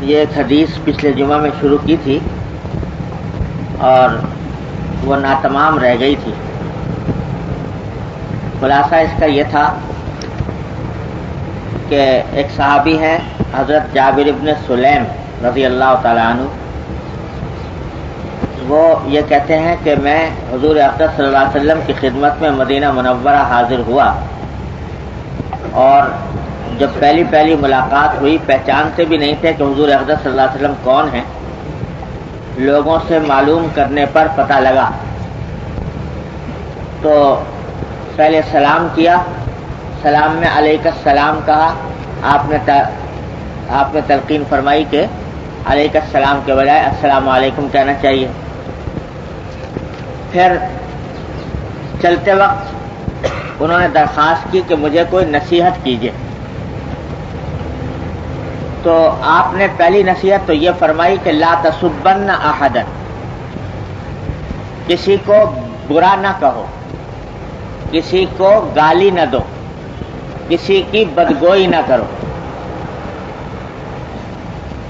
یہ ایک حدیث پچھلے جمعہ میں شروع کی تھی اور وہ ناتمام رہ گئی تھی. خلاصہ اس کا یہ تھا کہ ایک صحابی ہیں حضرت جابر ابن سلیم رضی اللہ تعالیٰ عنہ. وہ یہ کہتے ہیں کہ میں حضور اقدس صلی اللہ علیہ وسلم کی خدمت میں مدینہ منورہ حاضر ہوا اور جب پہلی ملاقات ہوئی پہچانتے بھی نہیں تھے کہ حضور اقدس صلی اللہ علیہ وسلم کون ہیں. لوگوں سے معلوم کرنے پر پتہ لگا تو پہلے سلام کیا. سلام میں علیک السلام کہا. آپ نے تلقین فرمائی کہ علیک السلام کے بجائے السلام علیکم کہنا چاہیے. پھر چلتے وقت انہوں نے درخواست کی کہ مجھے کوئی نصیحت کیجیے. تو آپ نے پہلی نصیحت تو یہ فرمائی کہ لا تسبن احدا، کسی کو برا نہ کہو، کسی کو گالی نہ دو، کسی کی بدگوئی نہ کرو.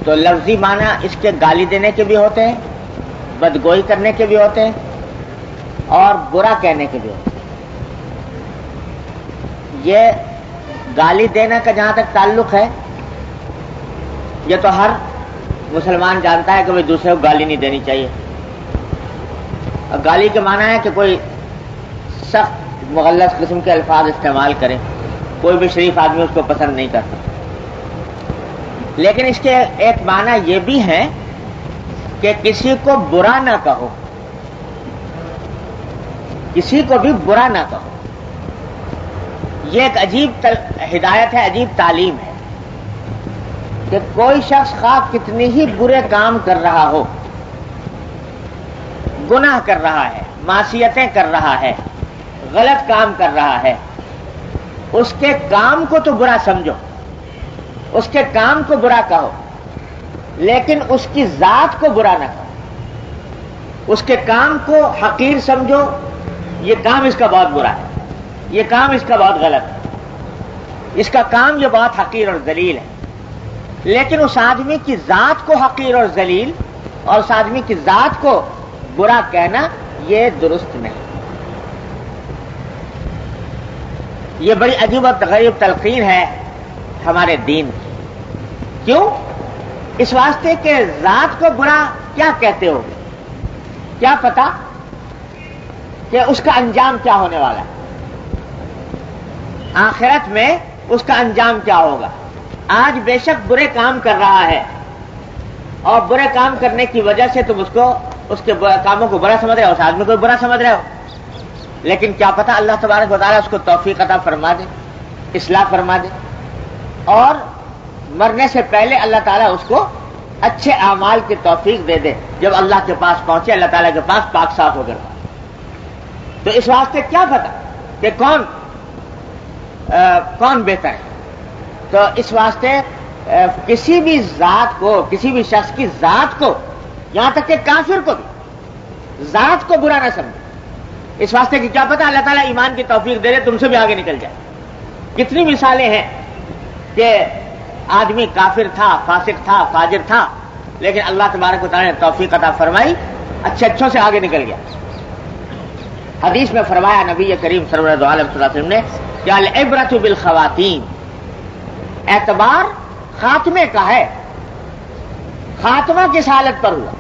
تو لفظی معنی اس کے گالی دینے کے بھی ہوتے ہیں، بدگوئی کرنے کے بھی ہوتے ہیں اور برا کہنے کے بھی ہوتے ہیں. یہ گالی دینے کا جہاں تک تعلق ہے، یہ تو ہر مسلمان جانتا ہے کہ وہ دوسرے کو گالی نہیں دینی چاہیے. اور گالی کے معنی ہے کہ کوئی سخت مغلظ قسم کے الفاظ استعمال کرے. کوئی بھی شریف آدمی اس کو پسند نہیں کرتا. لیکن اس کے ایک معنی یہ بھی ہے کہ کسی کو برا نہ کہو، کسی کو بھی برا نہ کہو. یہ ایک عجیب ہدایت ہے، عجیب تعلیم ہے کہ کوئی شخص خواہ کتنی ہی برے کام کر رہا ہو، گناہ کر رہا ہے، معصیتیں کر رہا ہے، غلط کام کر رہا ہے، اس کے کام کو تو برا سمجھو، اس کے کام کو برا کہو، لیکن اس کی ذات کو برا نہ کہو. اس کے کام کو حقیر سمجھو، یہ کام اس کا بہت برا ہے، یہ کام اس کا بہت غلط ہے، اس کا کام یہ بہت حقیر اور ذلیل ہے. لیکن اس آدمی کی ذات کو حقیر اور ذلیل اور اس آدمی کی ذات کو برا کہنا یہ درست نہیں. یہ بڑی عجیب و غریب تلقین ہے ہمارے دین کی. کیوں؟ اس واسطے کہ ذات کو برا کیا کہتے ہو، کیا پتا کہ اس کا انجام کیا ہونے والا ہے، آخرت میں اس کا انجام کیا ہوگا. آج بے شک برے کام کر رہا ہے اور برے کام کرنے کی وجہ سے تم اس کے کاموں کو برا سمجھ رہے ہو، اس آدمی کو برا سمجھ رہے ہو. لیکن کیا پتا اللہ تبارک و تعالیٰ اس کو توفیق عطا فرما دے، اصلاح فرما دے، اور مرنے سے پہلے اللہ تعالیٰ اس کو اچھے اعمال کی توفیق دے دے. جب اللہ کے پاس پہنچے، اللہ تعالیٰ کے پاس پاک صاف ہو کر. تو اس واسطے کیا پتا کہ کون بہتر ہے. تو اس واسطے کسی بھی ذات کو، کسی بھی شخص کی ذات کو، یہاں تک کہ کافر کو بھی ذات کو برا نہ سمجھے. اس واسطے کہ کیا پتا اللہ تعالیٰ ایمان کی توفیق دے دے، تم سے بھی آگے نکل جائے. کتنی مثالیں ہیں کہ آدمی کافر تھا، فاسق تھا، فاجر تھا، لیکن اللہ تبارک و تعالیٰ نے توفیق عطا فرمائی، اچھوں سے آگے نکل گیا. حدیث میں فرمایا نبی کریم صلی اللہ علیہ وسلم نے کہ العبرۃ بالخواتین، اعتبار خاتمے کا ہے. خاتمہ کس حالت پر ہوا؟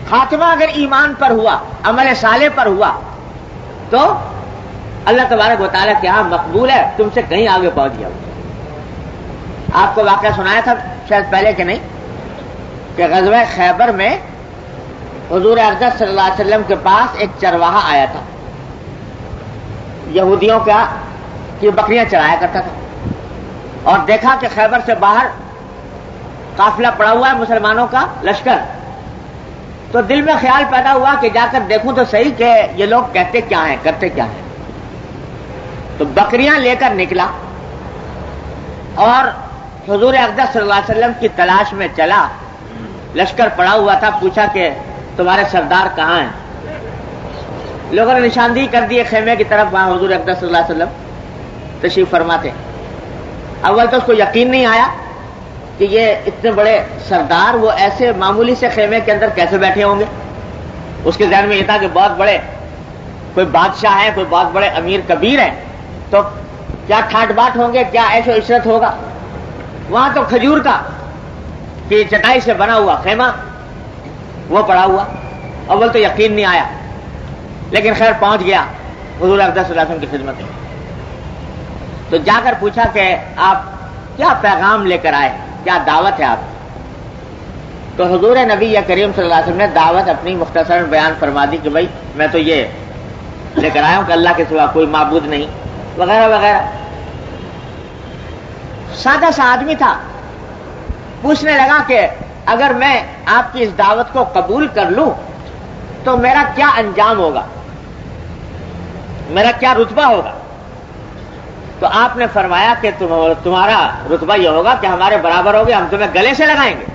خاتمہ اگر ایمان پر ہوا، عمل صالح پر ہوا، تو اللہ تبارک و تعالیٰ کے ہاں مقبول ہے، تم سے کہیں آگے پہنچ گیا. آپ کو واقعہ سنایا تھا شاید پہلے کہ نہیں، کہ غزوہ خیبر میں حضور اقدس صلی اللہ علیہ وسلم کے پاس ایک چرواہا آیا تھا، یہودیوں کا کہ بکریاں چرایا کرتا تھا، اور دیکھا کہ خیبر سے باہر قافلہ پڑا ہوا ہے مسلمانوں کا لشکر. تو دل میں خیال پیدا ہوا کہ جا کر دیکھوں تو صحیح کہ یہ لوگ کہتے کیا ہیں، کرتے کیا ہیں. تو بکریاں لے کر نکلا اور حضور اقدس صلی اللہ علیہ وسلم کی تلاش میں چلا. لشکر پڑا ہوا تھا، پوچھا کہ تمہارے سردار کہاں ہیں. لوگوں نے نشاندہی کر دی خیمے کی طرف، وہاں حضور اقدس صلی اللہ علیہ وسلم تشریف فرماتے. اول تو اس کو یقین نہیں آیا کہ یہ اتنے بڑے سردار وہ ایسے معمولی سے خیمے کے اندر کیسے بیٹھے ہوں گے. اس کے ذہن میں یہ تھا کہ بہت بڑے کوئی بادشاہ ہے, کوئی بہت بڑے امیر کبیر ہیں, تو کیا ٹھاٹ باٹ ہوں گے, کیا عیش و عشرت ہوگا. وہاں تو کھجور کا کہ چٹائی سے بنا ہوا خیمہ وہ پڑا ہوا. اول تو یقین نہیں آیا, لیکن خیر پہنچ گیا حضور اقدس صلی اللہ علیہ وسلم کی خدمت میں. تو جا کر پوچھا کہ آپ کیا پیغام لے کر آئے, کیا دعوت ہے آپ. تو حضور نبی کریم صلی اللہ علیہ وسلم نے دعوت اپنی مختصر بیان فرما دی کہ بھائی میں تو یہ لے کر آیا ہوں کہ اللہ کے سوا کوئی معبود نہیں وغیرہ وغیرہ. سادہ سا آدمی تھا, پوچھنے لگا کہ اگر میں آپ کی اس دعوت کو قبول کر لوں تو میرا کیا انجام ہوگا, میرا کیا رتبہ ہوگا. تو آپ نے فرمایا کہ تمہارا رتبہ یہ ہوگا کہ ہمارے برابر ہوگے, ہم تمہیں گلے سے لگائیں گے.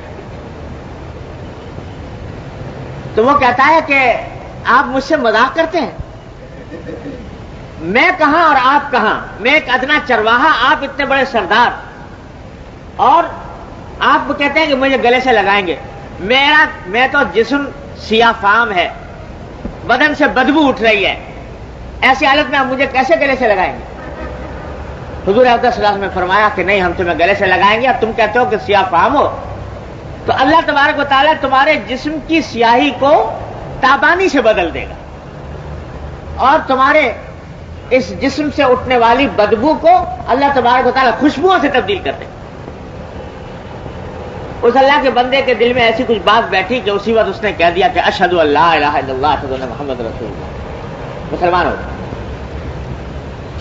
تو وہ کہتا ہے کہ آپ مجھ سے مذاق کرتے ہیں, میں کہاں اور آپ کہاں, میں ایک ادنا چرواہا, آپ اتنے بڑے سردار, اور آپ کہتے ہیں کہ مجھے گلے سے لگائیں گے. میں تو جسم سیاہ فام ہے, بدن سے بدبو اٹھ رہی ہے, ایسی حالت میں آپ مجھے کیسے گلے سے لگائیں گے. حضور اقدس صلی اللہ علیہ وسلم نے فرمایا کہ نہیں, ہم تمہیں گلے سے لگائیں گے. اور تم کہتے ہو کہ سیاہ فام ہو, تو اللہ تبارک و تعالیٰ تمہارے جسم کی سیاہی کو تابانی سے بدل دے گا, اور تمہارے اس جسم سے اٹھنے والی بدبو کو اللہ تبارک و تعالیٰ خوشبوؤں سے تبدیل کر دے گا. اس اللہ کے بندے کے دل میں ایسی کچھ بات بیٹھی کہ اسی وقت اس نے کہہ دیا کہ اشہد ان لا الہ الا اللہ اشہد ان محمد رسول اللہ, مسلمان ہو گیا.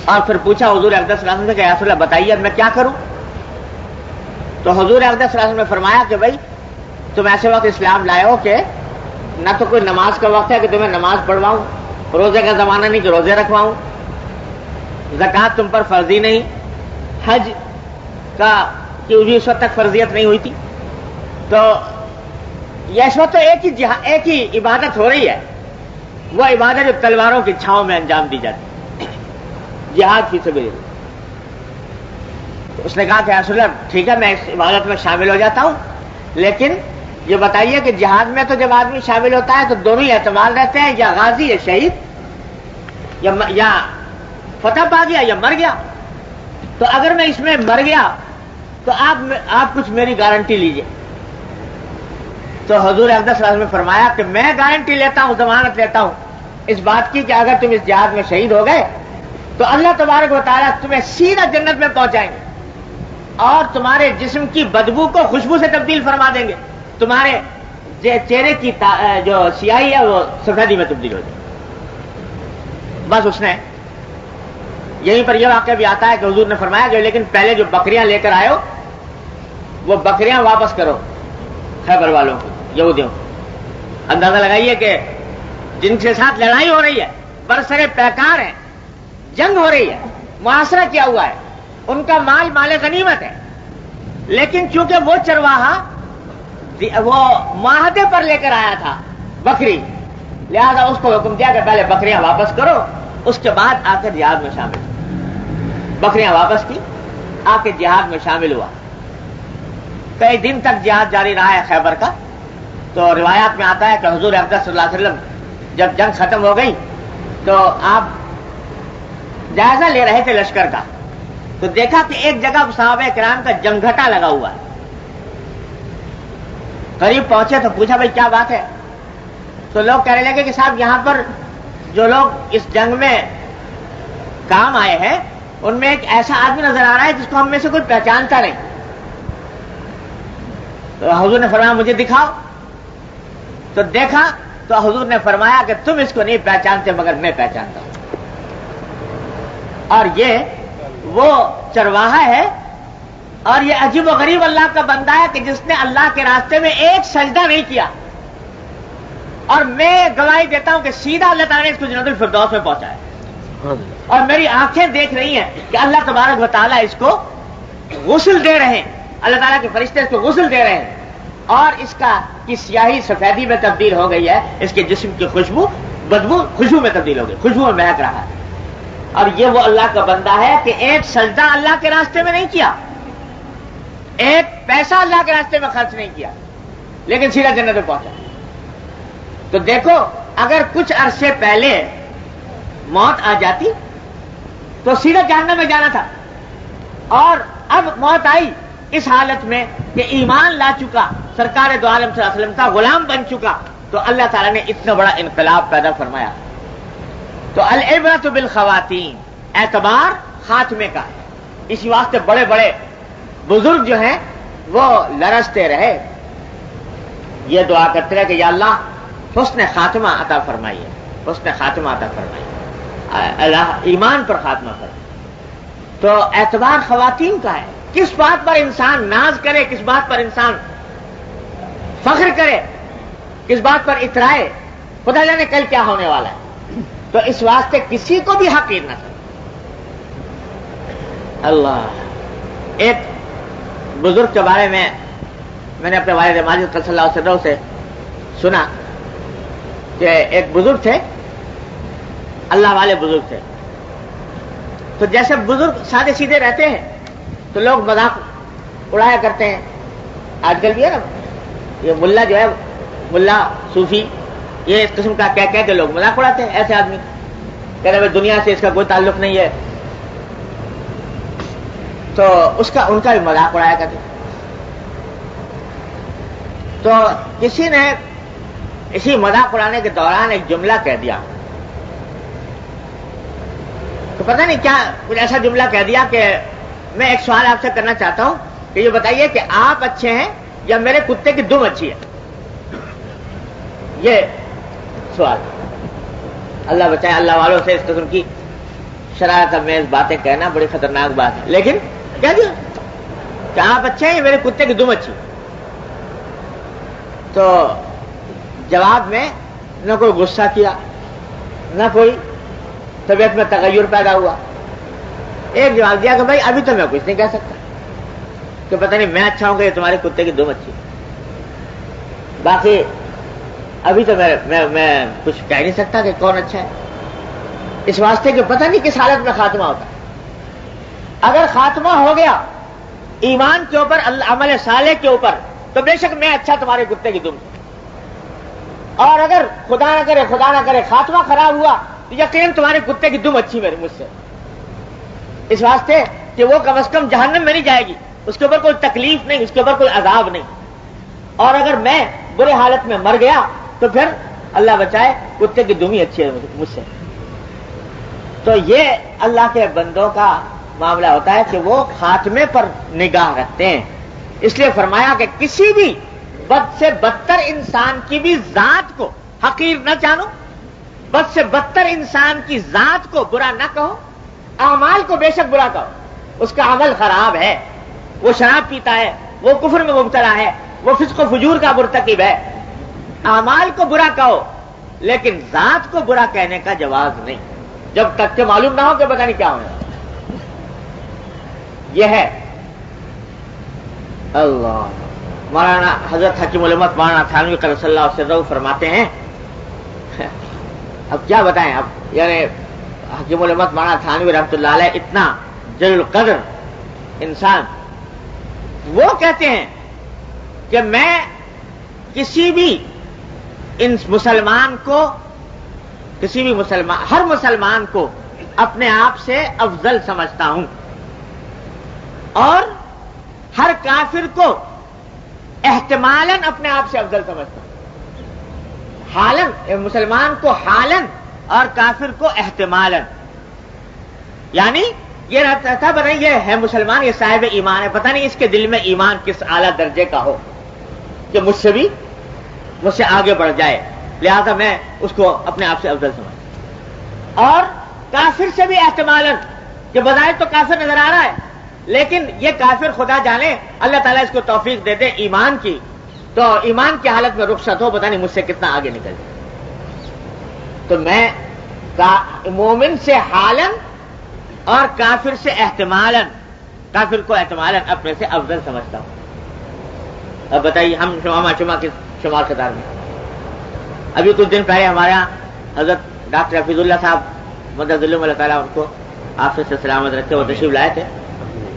اور پھر پوچھا حضور اقدس صلی اللہ علیہ وسلم کہ یا رسول اللہ بتائیے اب میں کیا کروں. تو حضور اقدس صلی اللہ علیہ وسلم نے فرمایا کہ بھائی تم ایسے وقت اسلام لائے ہو کہ نہ تو کوئی نماز کا وقت ہے کہ تمہیں نماز پڑھواؤں, روزے کا زمانہ نہیں کہ روزے رکھواؤں, زکوٰۃ تم پر فرضی نہیں, حج کا کی اس وقت تک فرضیت نہیں ہوئی تھی. تو یہ اس وقت تو ایک ہی عبادت ہو رہی ہے, وہ عبادت جو تلواروں کی چھاؤں میں انجام دی جاتی, جہاد فی سبیل اللہ. اس نے کہا کہ یا رسول اللہ ٹھیک ہے میں اس عبادت میں شامل ہو جاتا ہوں, لیکن یہ بتائیے کہ جہاد میں تو جب آدمی شامل ہوتا ہے تو دونوں ہی احتمال رہتے ہیں, یا غازی یا شہید, یا فتح پا گیا یا مر گیا. تو اگر میں اس میں مر گیا تو آپ کچھ میری گارنٹی لیجئے. تو حضور اقدس صلی اللہ علیہ وسلم نے فرمایا کہ میں گارنٹی لیتا ہوں, ضمانت لیتا ہوں اس بات کی کہ اگر تم اس جہاد میں شہید ہو گئے تو اللہ تبارک و تعالیٰ تمہیں سیدھا جنت میں پہنچائیں گے, اور تمہارے جسم کی بدبو کو خوشبو سے تبدیل فرما دیں گے, تمہارے چہرے کی جو سیاہی ہے وہ سفیدی میں تبدیل ہو جائے. بس اس نے یہیں پر یہ واقعہ بھی آتا ہے کہ حضور نے فرمایا کہ لیکن پہلے جو بکریاں لے کر آئے ہو وہ بکریاں واپس کرو خیبر والوں کو, یہودیوں کو. اندازہ لگائیے کہ جن کے ساتھ لڑائی ہو رہی ہے, برسرے پیکار ہیں, جنگ ہو رہی ہے, محاصرہ کیا ہوا ہے, ان کا مال مال غنیمت ہے, لیکن چونکہ وہ چرواہا وہ معاہدے پر لے کر آیا تھا بکری, لہذا اس کو حکم دیا کہ پہلے بکریاں واپس کرو, اس کے بعد آ کر جہاد میں شامل. بکریاں واپس کی, آ کے جہاد میں شامل ہوا. کئی دن تک جہاد جاری رہا ہے خیبر کا. تو روایات میں آتا ہے کہ حضور اقدس صلی اللہ علیہ وسلم جب جنگ ختم ہو گئی تو آپ جائزہ لے رہے تھے لشکر کا, تو دیکھا کہ ایک جگہ صحابہ کرام کا جمگھٹا لگا ہوا ہے. قریب پہنچے تو پوچھا بھائی کیا بات ہے. تو لوگ کہنے لگے کہ صاحب یہاں پر جو لوگ اس جنگ میں کام آئے ہیں ان میں ایک ایسا آدمی نظر آ رہا ہے جس کو ہم میں سے کوئی پہچانتا نہیں. تو حضور نے فرمایا مجھے دکھاؤ. تو دیکھا تو حضور نے فرمایا کہ تم اس کو نہیں پہچانتے مگر میں پہچانتا ہوں. اور یہ وہ چرواہا ہے, اور یہ عجیب و غریب اللہ کا بندہ ہے کہ جس نے اللہ کے راستے میں ایک سجدہ نہیں کیا, اور میں گواہی دیتا ہوں کہ سیدھا اللہ تعالیٰ نے اس کو جنت الفردوس میں پہنچایا. اور میری آنکھیں دیکھ رہی ہیں کہ اللہ تبارک و تعالیٰ اس کو غسل دے رہے ہیں, اللہ تعالیٰ کے فرشتے اس کو غسل دے رہے ہیں, اور اس کا کی سیاہی سفیدی میں تبدیل ہو گئی ہے, اس کے جسم کی بدبو خوشبو میں تبدیل ہو گئی, خوشبو میں مہک رہا ہے. اور یہ وہ اللہ کا بندہ ہے کہ ایک سجدہ اللہ کے راستے میں نہیں کیا, ایک پیسہ اللہ کے راستے میں خرچ نہیں کیا لیکن سیدھا جنت میں پہنچا. تو دیکھو اگر کچھ عرصے پہلے موت آ جاتی تو سیدھا جہنم میں جانا تھا, اور اب موت آئی اس حالت میں کہ ایمان لا چکا, سرکار دو عالم صلی اللہ علیہ وسلم کا غلام بن چکا, تو اللہ تعالیٰ نے اتنا بڑا انقلاب پیدا فرمایا. تو العبرۃ بالخواتین, اعتبار خاتمے کا ہے. اسی واسطے بڑے بڑے بزرگ جو ہیں وہ لرزتے رہے, یہ دعا کرتے رہے کہ یا اللہ حسن خاتمہ عطا فرمائیے, حسن خاتمہ عطا فرمائیے, اللہ ایمان پر خاتمہ کرے. تو اعتبار خواتین کا ہے. کس بات پر انسان ناز کرے, کس بات پر انسان فخر کرے, کس بات پر اترائے, خدا جانے کل کیا ہونے والا ہے. تو اس واسطے کسی کو بھی حقیر نہ سمجھے. اللہ, ایک بزرگ کے بارے میں نے اپنے والد ماجد صلی اللہ علیہ وسلم سے سنا کہ ایک بزرگ تھے, اللہ والے بزرگ تھے. تو جیسے بزرگ سادے سیدھے رہتے ہیں تو لوگ مذاق اڑایا کرتے ہیں. آج کل بھی ہے نا, یہ ملا جو ہے, ملا صوفی, یہ اس قسم کا کہہ کے لوگ مذاق اڑاتے ہیں ایسے آدمی, کہتے ہیں دنیا سے اس کا کوئی تعلق نہیں ہے. تو ان کا بھی مذاق اڑایا کرتے. تو کسی نے اسی مذاق اڑانے کے دوران ایک جملہ کہہ دیا, تو پتہ نہیں کیا کچھ ایسا جملہ کہہ دیا کہ میں ایک سوال آپ سے کرنا چاہتا ہوں کہ یہ بتائیے کہ آپ اچھے ہیں یا میرے کتے کی دم اچھی ہے. یہ سوال. اللہ بچائے, اللہ والوں سے اس قسم کی شرارت امیز باتیں کہنا بڑی خطرناک بات ہے, لیکن کہہ دیا کہ آپ اچھے ہیں یا میرے کتے کی دم اچھی. تو جواب میں نہ کوئی غصہ کیا, نہ کوئی طبیعت میں تغیر پیدا ہوا. ایک جواب دیا کہ بھائی ابھی تو میں کچھ نہیں کہہ سکتا, کہ پتہ نہیں میں اچھا ہوں کہ تمہارے کتے کی دم اچھی, باقی ابھی تو میں کچھ کہہ نہیں سکتا کہ کون اچھا ہے. اس واسطے کہ پتہ نہیں کس حالت میں خاتمہ ہوتا. اگر خاتمہ ہو گیا ایمان کے اوپر, عمل صالح کے اوپر, تو بے شک میں اچھا تمہارے کتے کی دم. اور اگر خدا نہ کرے خاتمہ خراب ہوا تو یقیناً تمہارے کتے کی دم اچھی مجھ سے. اس واسطے کہ وہ کم از کم جہنم میں نہیں جائے گی, اس کے اوپر کوئی تکلیف نہیں, اس کے اوپر کوئی عذاب نہیں. اور اگر میں برے حالت میں مر گیا تو پھر اللہ بچائے کتے کی دم ہی اچھی ہے مجھ سے. تو یہ اللہ کے بندوں کا معاملہ ہوتا ہے کہ وہ خاتمے پر نگاہ رکھتے ہیں. اس لیے فرمایا کہ کسی بھی بد سے بدتر انسان کی بھی ذات کو حقیر نہ جانو, بد سے بدتر انسان کی ذات کو برا نہ کہو, اعمال کو بے شک برا کہو, اس کا عمل خراب ہے, وہ شراب پیتا ہے, وہ کفر میں مبتلا ہے, وہ فسق و فجور کا مرتکب ہے. اعمال کو برا کہو لیکن ذات کو برا کہنے کا جواز نہیں, جب تک کہ معلوم نہ ہو کہ پتہ نہیں کیا ہونا. یہ ہے اللہ. مولانا حضرت حکیم الامت مولانا تھانوی قدس اللہ سرہ فرماتے ہیں, اب کیا بتائیں, اب یعنی حکیم الامت مولانا تھانوی رحمۃ اللہ علیہ اتنا جلیل القدر انسان, وہ کہتے ہیں کہ میں کسی بھی مسلمان کو, ہر مسلمان کو اپنے آپ سے افضل سمجھتا ہوں, اور ہر کافر کو احتمالاً اپنے آپ سے افضل سمجھتا ہوں. حالن, مسلمان کو حالن اور کافر کو احتمالاً, یعنی یہ رہتا بنا یہ ہے مسلمان, یہ صاحب ایمان ہے, پتہ نہیں اس کے دل میں ایمان کس اعلیٰ درجے کا ہو کہ مجھ سے آگے بڑھ جائے, لہذا میں اس کو اپنے آپ سے افضل سمجھتا. اور کافر سے بھی احتمالاً, کہ بظاہر تو کافر نظر آ رہا ہے لیکن یہ کافر خدا جانے اللہ تعالیٰ اس کو توفیق دے دے ایمان کی, تو ایمان کی حالت میں رخصت ہو, پتہ نہیں مجھ سے کتنا آگے نکل جائے. تو میں مومن سے حالن اور کافر سے احتمالاً, کافر کو احتمالاً اپنے سے افضل سمجھتا ہوں. اب بتائیے ہم شمع کے شمار قطار میں. ابھی کچھ دن پہلے ہمارے یہاں حضرت ڈاکٹر حفیظ اللہ صاحب مدد اللہ تعالیٰ ان کو آپ سے سلامت رکھتے, وہ تشریف لائے تھے.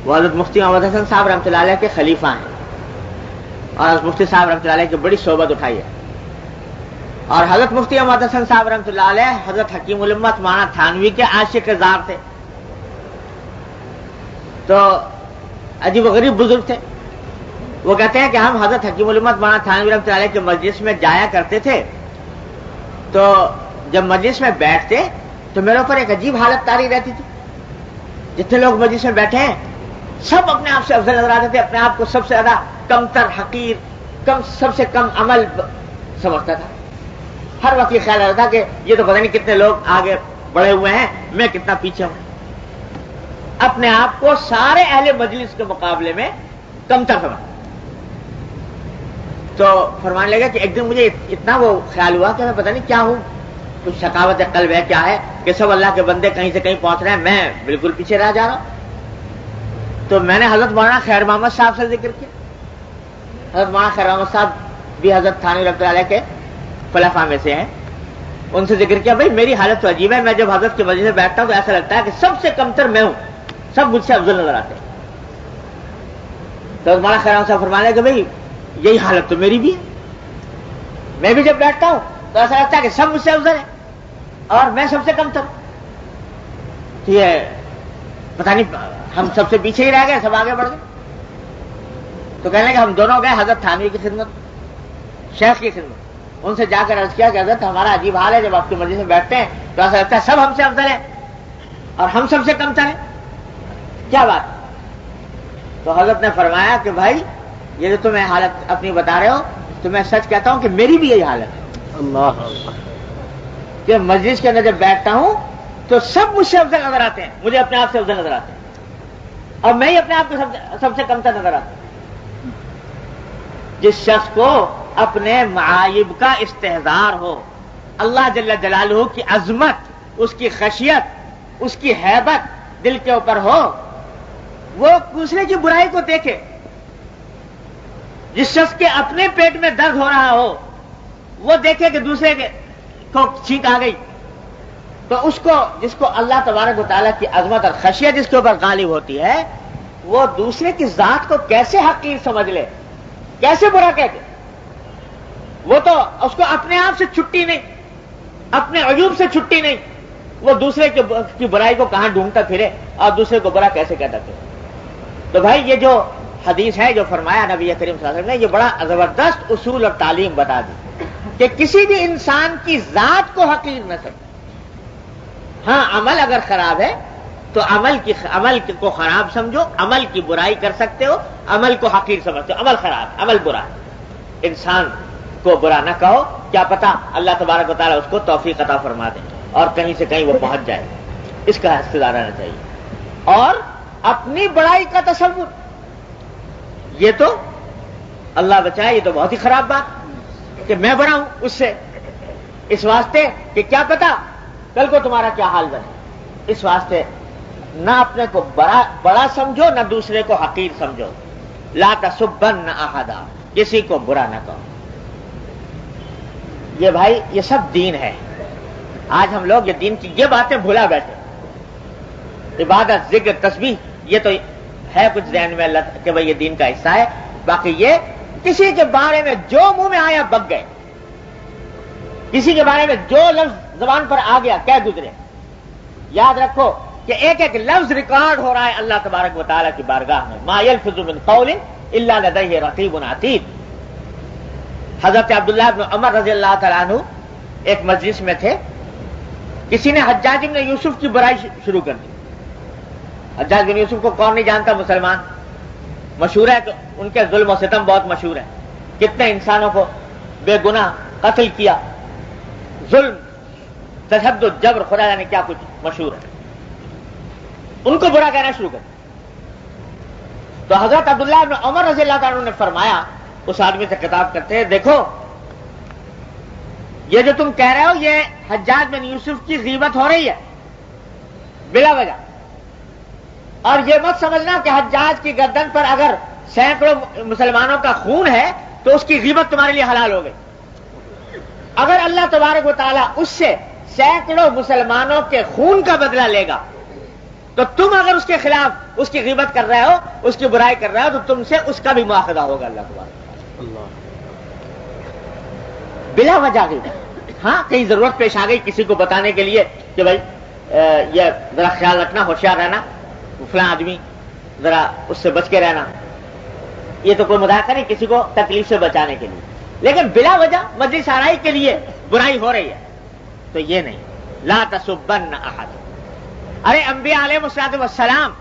وہ حضرت مفتی محمد حسن صاحب رحمۃ اللہ علیہ کے خلیفہ ہیں, اور مفتی صاحب رحمۃ اللہ علیہ کی بڑی صحبت اٹھائی ہے. اور حضرت مفتی احمد حسن صاحب رحمۃ اللہ علیہ حضرت حکیم الامت مولانا تھانوی کے عاشق زار تھے. تو عجیب و غریب بزرگ تھے. وہ کہتے ہیں کہ ہم حضرت حکیم الامت مولانا تھانوی رحمۃ اللہ علیہ کے مجلس میں جایا کرتے تھے. تو جب مجلس میں بیٹھتے تو میرے اوپر ایک عجیب حالت طاری رہتی تھی. جتنے لوگ مجلس میں بیٹھے ہیں سب اپنے آپ سے افضل نظر آتے تھے, اپنے آپ کو سب سے زیادہ کم تر, حقیر, سب سے کم عمل سمجھتا تھا. ہر وقت یہ خیال رہتا تھا کہ یہ تو پتہ نہیں کتنے لوگ آگے بڑھے ہوئے ہیں, میں کتنا پیچھے ہوں. اپنے آپ کو سارے اہل مجلس کے مقابلے میں کم تر سمجھتا. تو فرمانے لگا کہ ایک دن مجھے اتنا وہ خیال ہوا کہ میں پتہ نہیں کیا ہوں, کچھ شقاوت قلب ہے, کیا ہے کہ سب اللہ کے بندے کہیں سے کہیں پہنچ رہے ہیں, میں بالکل پیچھے رہ جا رہا ہوں. تو میں نے حضرت مولانا خیر محمد صاحب سے ذکر کیا. حضرت مولانا خیر محمد صاحب بھی حضرت تھانوی رحمۃ اللہ علیہ کے خلفاء میں سے ہیں. ان سے ذکر کیا, بھائی میری حالت تو عجیب ہے, میں جب حضرت کی وجہ سے بیٹھتا ہوں تو ایسا لگتا ہے کہ سب سے کمتر میں ہوں, سب مجھ سے افضل نظر آتے ہیں. تو مولانا خیر محمد صاحب فرمانے لگے, بھائی یہی حالت تو میری بھی ہے, میں بھی جب بیٹھتا ہوں تو ایسا لگتا ہے کہ سب مجھ سے افضل ہے اور میں سب سے کمتر. یہ پتہ نہیں ہم سب سے پیچھے ہی رہ گئے, سب آگے بڑھ گئے. تو کہنے لگے ہم دونوں گئے حضرت تھانوی کی خدمت, شیخ کی خدمت. ان سے جا کر عرض کیا کہ حضرت ہمارا عجیب حال ہے, جب آپ کی مجلس میں بیٹھتے ہیں تو ایسا لگتا ہے سب ہم سے افضل ہے اور ہم سب سے کمتر ہیں, کیا بات؟ تو حضرت نے فرمایا کہ بھائی یہ جو تمہیں حالت اپنی بتا رہے ہو, تو میں سچ کہتا ہوں کہ میری بھی یہی حالت ہے. اللہ کہ مجلس کے اندر جب بیٹھتا ہوں تو سب مجھ سے افضل نظر آتے ہیں, مجھے اپنے آپ سے افضل نظر آتے ہیں, اور میں ہی اپنے آپ کو سب سے کمتر نظر آتا ہوں. جس شخص کو اپنے معایب کا استحضار ہو, اللہ جل جلالہ کی عظمت, اس کی خشیت, اس کی ہیبت دل کے اوپر ہو, وہ دوسرے کی برائی کو دیکھے. جس شخص کے اپنے پیٹ میں درد ہو رہا ہو وہ دیکھے کہ دوسرے کو چھینک آ گئی, تو اس کو, جس کو اللہ تبارک و تعالیٰ کی عظمت اور خشیت جس کے اوپر غالب ہوتی ہے, وہ دوسرے کی ذات کو کیسے حقیر سمجھ لے, کیسے برا کہہ دے. وہ تو اس کو اپنے آپ سے چھٹی نہیں, اپنے عیوب سے چھٹی نہیں, وہ دوسرے کی برائی کو کہاں ڈھونڈتا پھرے اور دوسرے کو برا کیسے کہتا پھرے. تو بھائی یہ جو حدیث ہے جو فرمایا نبی کریم صلی اللہ علیہ وسلم نے, یہ بڑا زبردست اصول اور تعلیم بتا دی کہ کسی بھی انسان کی ذات کو حقیر نہ سمجھے. ہاں عمل اگر خراب ہے تو عمل کو خراب سمجھو, عمل کی برائی کر سکتے ہو, عمل کو حقیر سمجھتے ہو, عمل خراب, عمل برا. انسان کو برا نہ کہو, کیا پتا اللہ تبارک و تعالیٰ اس کو توفیق عطا فرما دے اور کہیں سے کہیں وہ پہنچ جائے. اس کا حصدار رہنا چاہیے. اور اپنی بڑائی کا تصور, یہ تو اللہ بچائے, یہ تو بہت ہی خراب بات کہ میں بڑا ہوں اس سے, اس واسطے کہ کیا پتا کل کو تمہارا کیا حال بنے. اس واسطے نہ اپنے کو بڑا سمجھو, نہ دوسرے کو حقیر سمجھو. لا تسبن احدا, کسی کو برا نہ کہو. یہ بھائی یہ سب دین ہے. آج ہم لوگ یہ دین کی یہ باتیں بھولا بیٹھے. عبادت, ذکر, تسبیح, یہ تو ہے کچھ ذہن میں اللہ کہ بھائی یہ دین کا حصہ ہے. باقی یہ کسی کے بارے میں جو منہ میں آیا بک گئے, کسی کے بارے میں جو لفظ زبان پر آ گیا کہہ گزرے. یاد رکھو کہ ایک ایک لفظ ریکارڈ ہو رہا ہے اللہ تبارک و تعالیٰ کی بارگاہ میں. ما یلفظ من قول الا لدیہ رقیب عتید. حضرت عبداللہ بن عمر رضی اللہ تعالیٰ عنہ ایک مجلس میں تھے, کسی نے حجاج بن یوسف کی برائی شروع کر دی. حجاج بن یوسف کو کون نہیں جانتا, مسلمان, مشہور ہے کہ ان کے ظلم و ستم بہت مشہور ہے. کتنے انسانوں کو بے گناہ قتل کیا, ظلم, تشدد, جبر, خدا جانے کیا کچھ مشہور ہے. ان کو برا کہنا شروع کر دیا. تو حضرت عبداللہ بن عمر رضی اللہ تعالیٰ نے فرمایا, اس آدمی سے خطاب کرتے ہیں, دیکھو یہ جو تم کہہ رہے ہو یہ حجاج بن یوسف کی غیبت ہو رہی ہے بلا وجہ, اور یہ مت سمجھنا کہ حجاج کی گردن پر اگر سینکڑوں مسلمانوں کا خون ہے تو اس کی غیبت تمہارے لیے حلال ہو گئی. اگر اللہ تبارک و تعالیٰ اس سے سینکڑوں مسلمانوں کے خون کا بدلہ لے گا تو تم اگر اس کے خلاف اس کی غیبت کر رہے ہو, اس کی برائی کر رہے ہو, تو تم سے اس کا بھی مواخذہ ہوگا اللہ تبارک و تعالیٰ. بلا وجہ غیبت. ہاں کہیں ضرورت پیش آ گئی کسی کو بتانے کے لیے کہ بھائی یہ ذرا خیال رکھنا, ہوشیار رہنا, فلاں آدمی ذرا اس سے بچ کے رہنا, یہ تو کوئی مذاکرہ نہیں, کسی کو تکلیف سے بچانے کے لیے. لیکن بلا وجہ مجلس آرائی کے لیے برائی ہو رہی ہے تو یہ نہیں. لا تسبن احد. ارے انبیاء علیہ السلام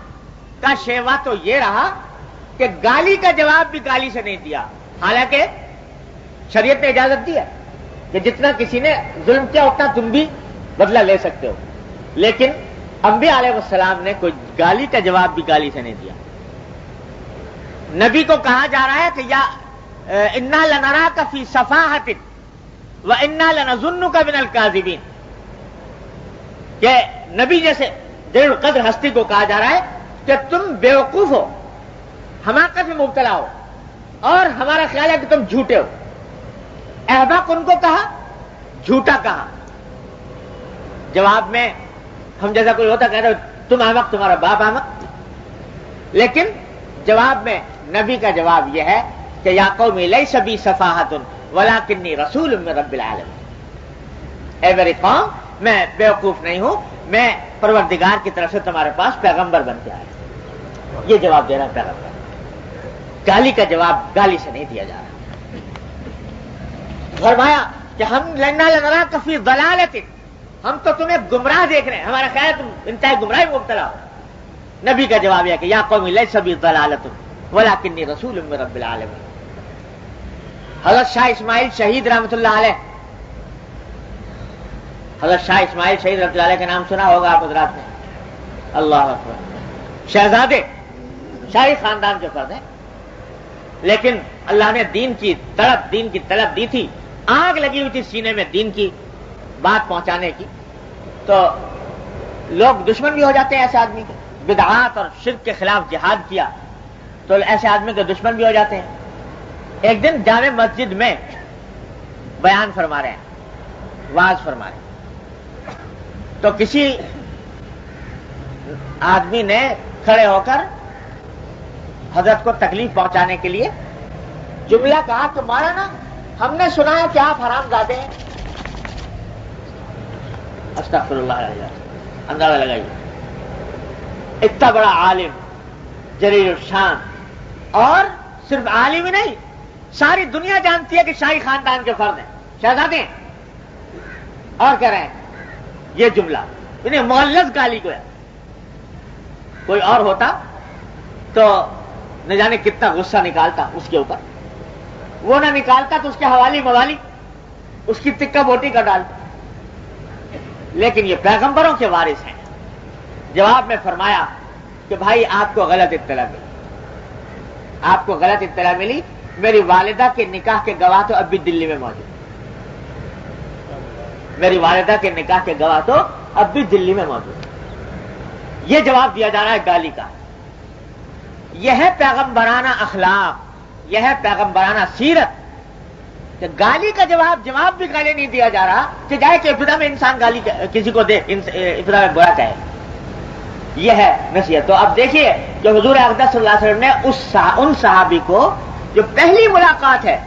کا شیوا تو یہ رہا کہ گالی کا جواب بھی گالی سے نہیں دیا, حالانکہ شریعت نے اجازت دی ہے کہ جتنا کسی نے ظلم کیا اتنا تم بھی بدلہ لے سکتے ہو, لیکن انبیاء علیہ السلام نے کوئی گالی کا جواب بھی گالی سے نہیں دیا. نبی کو کہا جا رہا ہے کہ یا انا لنراک فی صفاحۃ و انا لنظنک من الکاذبین, کہ نبی جیسے جلیل القدر ہستی کو کہا جا رہا ہے کہ تم بیوقوف ہو, حماقت میں مبتلا ہو, اور ہمارا خیال ہے کہ تم جھوٹے ہو. احباق ان کو کہا, جھوٹا کہا. جواب میں ہم جیسا کوئی ہوتا کہہ رہے تم احمق, تمہارا باپ احمق. لیکن جواب میں نبی کا جواب یہ ہے کہ یا قوم لیس بی صفاحۃ ولکنی رسول من رب العالمین. اے میری قوم, میں بیوقوف نہیں ہوں, میں پروردگار کی طرف سے تمہارے پاس پیغمبر بن کے آیا. یہ جواب دے رہا ہے پیغمبر. گالی کا جواب گالی سے نہیں دیا جا رہا. فرمایا کہ ہم لنراک فی ضلالۃ, ہم تو تمہیں گمراہ دیکھ رہے ہیں, ہمارا خیال ہے تم انتہائی گمراہی میں مبتلا ہو. نبی کا جواب یہ کہ یا قوم لیس بی ضلالۃ ولکنی رسول من رب العالمین. حضرت شاہ اسماعیل شہید رحمۃ اللہ علیہ, حضرت شاہ اسماعیل شہید رحمۃ اللہ علیہ کا نام سنا ہوگا آپ حضرات نے. اللہ اکبر. شہزادے شاہی خاندان کے فرد ہیں, لیکن اللہ نے دین کی طلب دی تھی, آگ لگی ہوئی تھی سینے میں دین کی بات پہنچانے کی. تو لوگ دشمن بھی ہو جاتے ہیں ایسے آدمی کے, بدعات اور شرک کے خلاف جہاد کیا تو ایسے آدمی کے دشمن بھی ہو جاتے ہیں. ایک دن جامع مسجد میں بیان فرما رہے ہیں, واز فرما رہے ہیں, تو کسی آدمی نے کھڑے ہو کر حضرت کو تکلیف پہنچانے کے لیے جملہ کہا کہ مولانا ہم نے سنا ہے کہ آپ حرام زادے ہیں. استغفر اللہ علیہ. اندازہ لگائیے, اتنا بڑا عالم جلیل الشان, اور صرف عالم ہی نہیں, ساری دنیا جانتی ہے کہ شاہی خاندان کے فرد ہیں, شہزادے ہیں, اور کہہ رہے ہیں یہ جملہ. انہیں مغلظ گالی کو ہے. کوئی اور ہوتا تو نہ جانے کتنا غصہ نکالتا اس کے اوپر, وہ نہ نکالتا تو اس کے حوالی موالی اس کی تکہ بوٹی کا ڈالتا. لیکن یہ پیغمبروں کے وارث ہیں. جواب میں فرمایا کہ بھائی آپ کو غلط اطلاع ملی, آپ کو غلط اطلاع ملی. میری والدہ کے نکاح کے گواہ تو اب بھی دلی میں موجود, میری والدہ کے نکاح کے گواہ تو اب بھی دلی میں موجود. یہ جواب دیا جا رہا ہے گالی کا. یہ ہے پیغمبرانہ اخلاق, یہ ہے پیغمبرانہ سیرت کہ گالی کا جواب بھی گالی نہیں دیا جا رہا کہ جائے کہ ابتدا میں انسان گالی کسی کو دے, ابتدا میں برا کہے. یہ ہے نصیحت. تو اب دیکھیے کہ حضور اقدس صلی اللہ علیہ وسلم نے ان صحابی کو جو پہلی ملاقات ہے,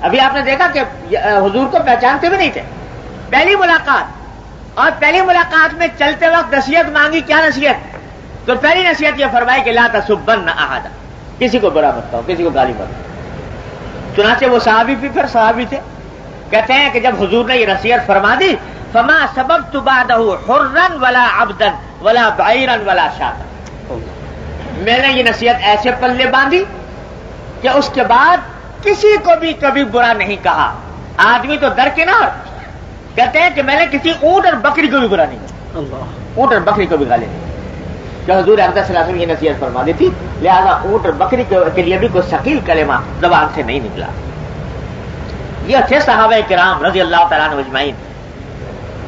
ابھی آپ نے دیکھا کہ حضور کو پہچانتے بھی نہیں تھے, پہلی ملاقات, اور پہلی ملاقات میں چلتے وقت نصیحت مانگی. کیا نصیحت؟ تو پہلی نصیحت یہ فرمائی کہ لا تسبن احد, کسی کو برا مت کہو, کسی کو گالی مت دو. چنانچہ وہ صحابی بھی پھر صحابی تھے, کہتے ہیں کہ جب حضور نے یہ نصیحت فرما دی, فما سببت بعدہ حرا ولا عبدا ولا بعیرا ولا شاتا, میں نے یہ نصیحت ایسے پلے باندھی کہ اس کے بعد کسی کو بھی کبھی برا نہیں کہا. آدمی تو درکنار, کہتے ہیں کہ میں نے کسی اونٹ اور بکری کو بھی برا نہیں کہا, اونٹ اور بکری کو بھی گالی نہیں. کہ حضور اقدس صلی اللہ علیہ وسلم یہ نصیحت فرما دی تھی, لہذا اونٹ اور بکری کے لیے بھی کوئی ثقیل کلمہ زبان سے نہیں نکلا. یہ تھے صحابہ کرام رضی اللہ تعالیٰ عنہ اجمعین,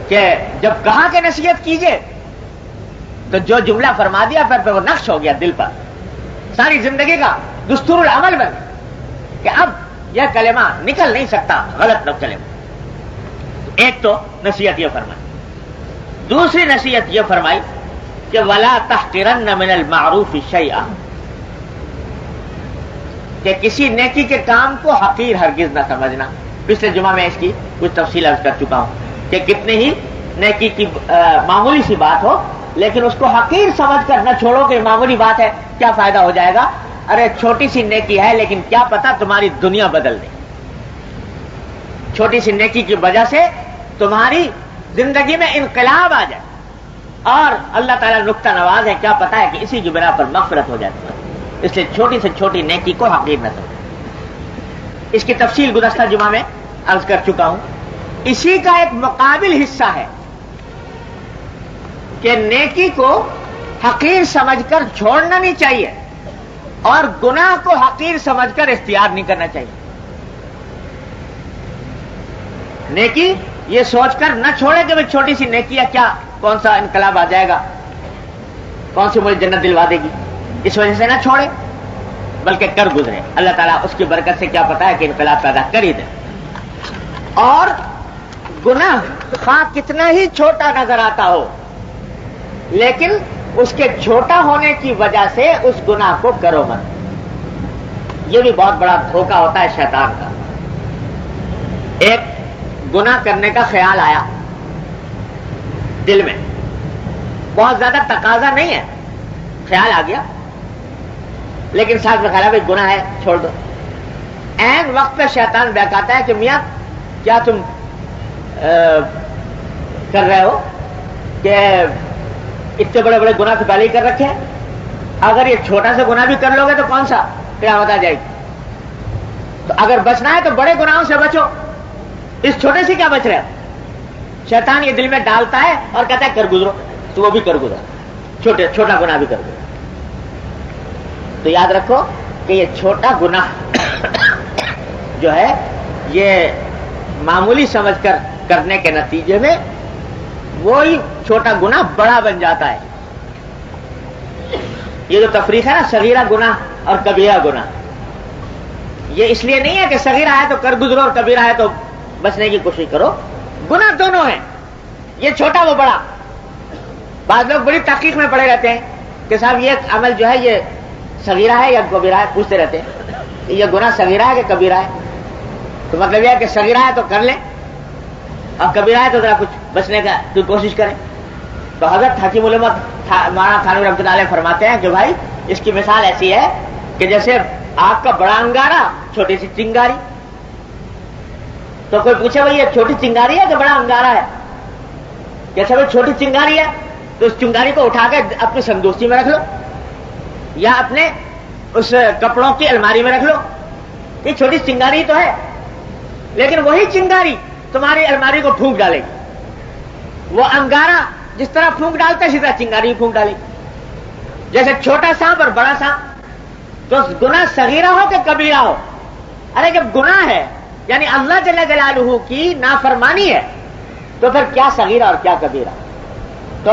کہ جب کہا کہ نصیحت کیجئے تو جو جملہ فرما دیا پھر وہ نقش ہو گیا دل پر, ساری زندگی کا دستور العمل بن کہ اب یہ کلمہ نکل نہیں سکتا غلط نہ کلمہ. ایک تو نصیحت یہ فرمائی. دوسری نصیحت یہ فرمائی کہ ولا تحقرن من المعروف شیئا, کہ کسی نیکی کے کام کو حقیر ہرگز نہ سمجھنا. پچھلے جمعہ میں اس کی کچھ تفصیل عرض کر چکا ہوں کہ کتنے ہی نیکی کی معمولی سی بات ہو لیکن اس کو حقیر سمجھ کر نہ چھوڑو کہ معمولی بات ہے کیا فائدہ ہو جائے گا. ارے چھوٹی سی نیکی ہے لیکن کیا پتا تمہاری دنیا بدل دے. چھوٹی سی نیکی کی وجہ سے تمہاری زندگی میں انقلاب آ جائے اور اللہ تعالیٰ نکتہ نواز ہے, کیا پتا ہے کہ اسی کی بنا پر مغفرت ہو جائے تمہاری. اس لیے چھوٹی سے چھوٹی نیکی کو حقیر نہ سمجھو. اس کی تفصیل گزشتہ جمعہ میں عرض کر چکا ہوں. اسی کا ایک مقابل حصہ ہے کہ نیکی کو حقیر سمجھ کر چھوڑنا نہیں چاہیے اور گناہ کو حقیر سمجھ کر اختیار نہیں کرنا چاہیے. نیکی یہ سوچ کر نہ چھوڑے کہ چھوٹی سی نیکی ہے, کیا کون سا انقلاب آ جائے گا, کون سی مجھے جنت دلوا دے گی, اس وجہ سے نہ چھوڑے بلکہ کر گزرے. اللہ تعالیٰ اس کی برکت سے کیا پتا ہے کہ انقلاب پیدا کر ہی دے. اور گناہ خواہ کتنا ہی چھوٹا نظر آتا ہو لیکن اس کے چھوٹا ہونے کی وجہ سے اس گناہ کو کرو مت. یہ بھی بہت بڑا دھوکہ ہوتا ہے شیطان کا. ایک گناہ کرنے کا خیال آیا دل میں, بہت زیادہ تقاضا نہیں ہے, خیال آ گیا لیکن ساتھ میں خیال ہے بھائی گناہ ہے چھوڑ دو. عین وقت پہ شیطان بہکاتا ہے کہ میاں کیا تم کر رہے ہو کہ اتنے بڑے بڑے گناہ تو پہلے ہی کر رکھے ہیں, اگر یہ چھوٹا سا گناہ بھی کر لو گے تو کون سا قیامت آ جائے گی. تو اگر بچنا ہے تو بڑے گناہوں سے بچو, اس چھوٹے سے کیا بچ رہے ہو. شیطان یہ دل میں ڈالتا ہے اور کہتا ہے کر گزرو, تو وہ بھی کر گزرو, چھوٹا گناہ بھی کر گزرو. تو یاد رکھو کہ یہ چھوٹا گناہ جو ہے یہ معمولی سمجھ کر کرنے کے نتیجے میں وہی چھوٹا گناہ بڑا بن جاتا ہے. یہ جو تفریق ہے نا صغیرہ گناہ اور کبیرہ گناہ, یہ اس لیے نہیں ہے کہ صغیرہ ہے تو کر گزرو اور کبیرہ ہے تو بچنے کی کوشش کرو. گناہ دونوں ہیں, یہ چھوٹا وہ بڑا. بعض لوگ بڑی تحقیق میں پڑے رہتے ہیں کہ صاحب یہ عمل جو ہے یہ صغیرہ ہے یا کبیرہ ہے, پوچھتے رہتے ہیں کہ یہ گناہ صغیرہ ہے کہ کبیرہ ہے. تو مطلب یہ ہے کہ صغیرہ ہے تو کر لیں اور کبیرہ ہے تو ذرا کچھ بچنے کا کوئی کوشش کریں. تو حضرت حکیم علامہ مولانا تھانوی رحمۃ اللہ علیہ فرماتے ہیں کہ بھائی اس کی مثال ایسی ہے کہ جیسے آگ کا بڑا انگارہ چھوٹی سی چنگاری. تو کوئی پوچھے بھائی یہ چھوٹی چنگاری ہے کہ بڑا انگارہ ہے, جیسے بھائی چھوٹی چنگاری ہے تو اس چنگاری کو اٹھا کے اپنی سندوسی میں رکھ لو یا اپنے اس کپڑوں کی الماری میں رکھ لو. یہ چھوٹی چنگاری تو ہے لیکن وہی چنگاری تمہاری الماری کو پھونک ڈالے گی. وہ انگارہ جس طرح پھونک ڈالتا ہے اسی طرح چنگاری پھونک ڈالے گی. جیسے چھوٹا سانپ اور بڑا سانپ, تو گناہ صغیرہ ہو کہ کبیرہ ہو, ارے جب گناہ ہے یعنی اللہ جل جلالہ کی نافرمانی ہے تو پھر کیا صغیرہ اور کیا کبیرہ. تو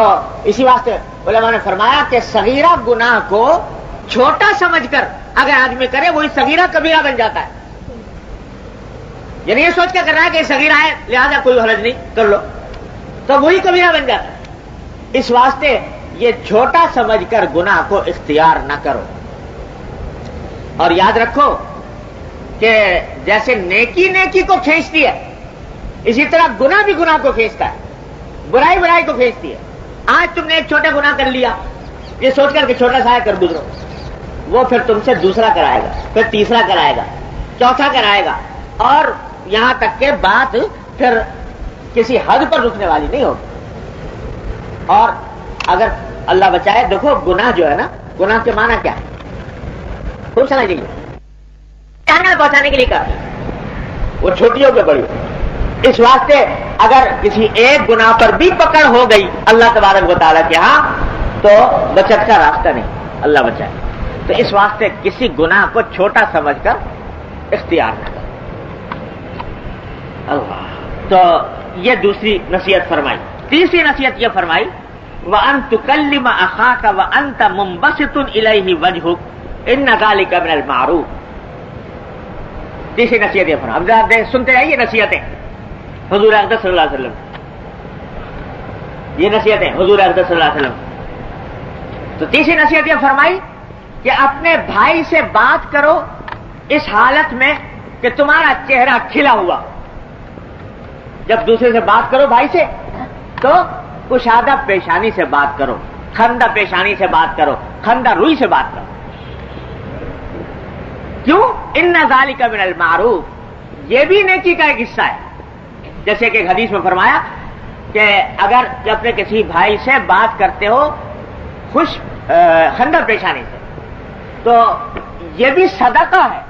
اسی واسطے علماء نے فرمایا کہ صغیرہ گناہ کو چھوٹا سمجھ کر اگر آدمی کرے وہی صغیرہ کبیرہ بن جاتا ہے. یعنی یہ سوچ کے کر رہا ہے کہ صغیرہ ہے لہذا کوئی حرج نہیں کر لو, تو وہی کبیرہ بن جاتا ہے. اس واسطے یہ چھوٹا سمجھ کر گناہ کو اختیار نہ کرو. اور یاد رکھو کہ جیسے نیکی نیکی کو کھینچتی ہے اسی طرح گناہ بھی گناہ کو کھینچتا ہے, برائی برائی کو کھینچتی ہے. آج تم نے ایک چھوٹا گناہ کر لیا یہ سوچ کر کہ چھوٹا سا ہے کر گزرو, وہ پھر تم سے دوسرا کرائے گا, پھر تیسرا کرائے گا, چوتھا کرائے گا, اور یہاں تک کہ بات پھر کسی حد پر رکنے والی نہیں ہوگی. اور اگر اللہ بچائے, دیکھو گناہ جو ہے نا, گناہ کے معنی کیا ہے خوب سمجھ لیجیے. جہنم پہنچانے کے لیے کر, وہ چھوٹی ہو کہ بڑی ہو. اس واسطے اگر کسی ایک گناہ پر بھی پکڑ ہو گئی اللہ تبارک و تعالیٰ کے ہاں تو بچت کا راستہ نہیں, اللہ بچائے. تو اس واسطے کسی گناہ کو چھوٹا سمجھ کر اختیار نہ کرو. اللہ تو یہ دوسری نصیحت فرمائی. تیسری نصیحت یہ فرمائی وَأَن تُكَلِّمَ أَخَاكَ وَأَنْتَ مُنبَسِطٌ إِلَيْهِ وَجْهُكَ إِنَّ ذَلِكَ مِنَ الْمَعْرُوفِ. تیسری نصیحت یہ فرمائی. اب آپ سنتے رہیے نصیحتیں حضور اقدس صلی اللہ علیہ وسلم, یہ نصیحتیں حضور اقدس صلی اللہ علیہ وسلم. تو تیسری نصیحت یہ فرمائی کہ اپنے بھائی سے بات کرو اس حالت میں کہ تمہارا چہرہ کھلا ہوا, جب دوسرے سے بات کرو بھائی سے تو کشادہ پیشانی سے بات کرو، خندہ پیشانی سے بات کرو، خندہ روئی سے بات کرو. کیوں؟ ان ذالک من المعروف، یہ بھی نیکی کا ایک حصہ ہے. جیسے کہ ایک حدیث میں فرمایا کہ اگر اپنے کسی بھائی سے بات کرتے ہو خوش خندہ پیشانی سے تو یہ بھی صدقہ ہے،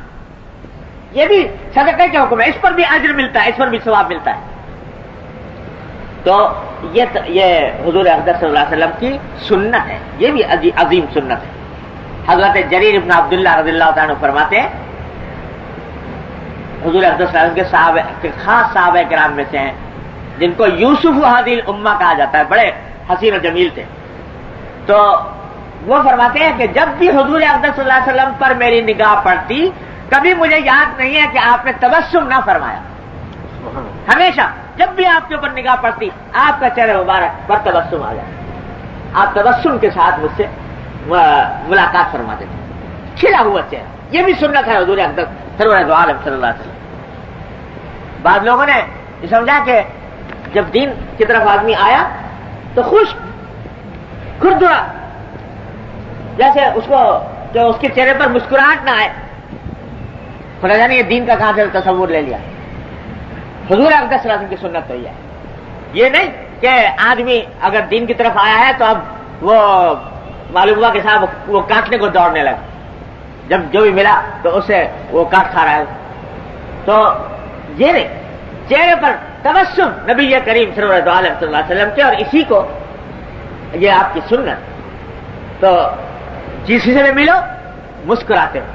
یہ بھی صدقہ کے حکم ہے، اس پر بھی اجر ملتا ہے، اس پر بھی ثواب ملتا ہے. تو یہ حضور اقدس صلی اللہ علیہ وسلم کی سنت ہے، یہ بھی عظیم سنت ہے. حضرت جریر ابن عبداللہ رضی اللہ تعالیٰ عنہ فرماتے ہیں حضور اقدس صلی اللہ علیہ وسلم کے صحابہ کے خاص صحابہ کرام میں سے ہیں جن کو یوسف ہذی الامہ کہا جاتا ہے، بڑے حسین و جمیل تھے. تو وہ فرماتے ہیں کہ جب بھی حضور اقدس صلی اللہ علیہ وسلم پر میری نگاہ پڑتی کبھی مجھے یاد نہیں ہے کہ آپ نے تبسم نہ فرمایا. ہمیشہ جب بھی آپ کے اوپر نگاہ پڑتی آپ کا چہرہ مبارک پر تبسم آ جائے، آپ تبسم کے ساتھ مجھ سے ملاقات فرماتے تھے، کھلا ہوا چہرہ. یہ بھی سنت ہے حضور اقدس سرور دو عالم صلی اللہ علیہ وسلم. بعض لوگوں نے یہ سمجھا کہ جب دین کی طرف آدمی آیا تو خوش کھردرا، جیسے اس کو جو اس کے چہرے پر مسکراہٹ نہ آئے. خدا جانے یہ دین کا کہاں سے تصور لے لیا. حضور اقدس صلی اللہ علیہ وسلم کی سنت تو ہے یہ نہیں کہ آدمی اگر دین کی طرف آیا ہے تو اب وہ معلوم ہوا کہ صاحب وہ کاٹنے کو دوڑنے لگا، جب جو بھی ملا تو اسے وہ کاٹ کھا رہا ہے. تو یہ نہیں، چہرے پر تبسم نبی کریم صلی اللہ علیہ وسلم کے، اور اسی کو یہ آپ کی سنت. تو جس سے بھی ملو مسکراتے ہو،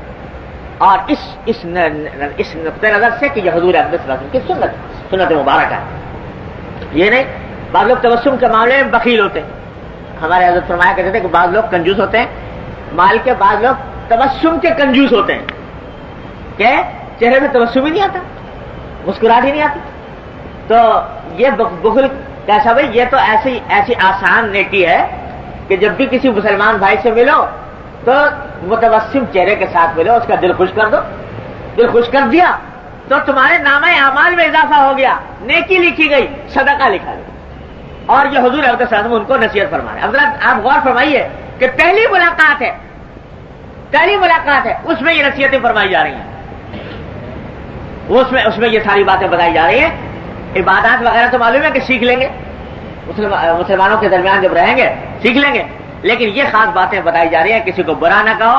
اور اس نقطۂ نظر سے کہ یہ حضور اقدس صلی اللہ علیہ وسلم کی سنت مبارکہ ہے. یہ نہیں بعض لوگ تبسم کے معاملے میں بخیل ہوتے ہیں. ہمارے حضرت فرمایا کرتے تھے کہ بعض لوگ کنجوس ہوتے ہیں مال کے، بعض لوگ تبسم کے کنجوس ہوتے ہیں کہ چہرے میں تبسم ہی نہیں آتا، مسکراہٹ ہی نہیں آتی. تو یہ بخل کیسا بھائی؟ یہ تو ایسی آسان نیکی ہے کہ جب بھی کسی مسلمان بھائی سے ملو تو متبسم چہرے کے ساتھ ملو، اس کا دل خوش کر دو. دل خوش کر دیا تو تمہارے نامہ اعمال میں اضافہ ہو گیا، نیکی لکھی گئی، صدقہ لکھا گیا. اور یہ حضور اقدس صلی اللہ علیہ وسلم ان کو نصیحت فرما رہے ہیں. حضرت آپ غور فرمائیے کہ پہلی ملاقات ہے، اس میں یہ نصیحتیں فرمائی جا رہی ہیں، اس میں یہ ساری باتیں بتائی جا رہی ہیں. عبادات وغیرہ تو معلوم ہے کہ سیکھ لیں گے، مسلمانوں کے درمیان جب رہیں گے سیکھ لیں گے، لیکن یہ خاص باتیں بتائی جا رہی ہیں. کسی کو برا نہ کہو،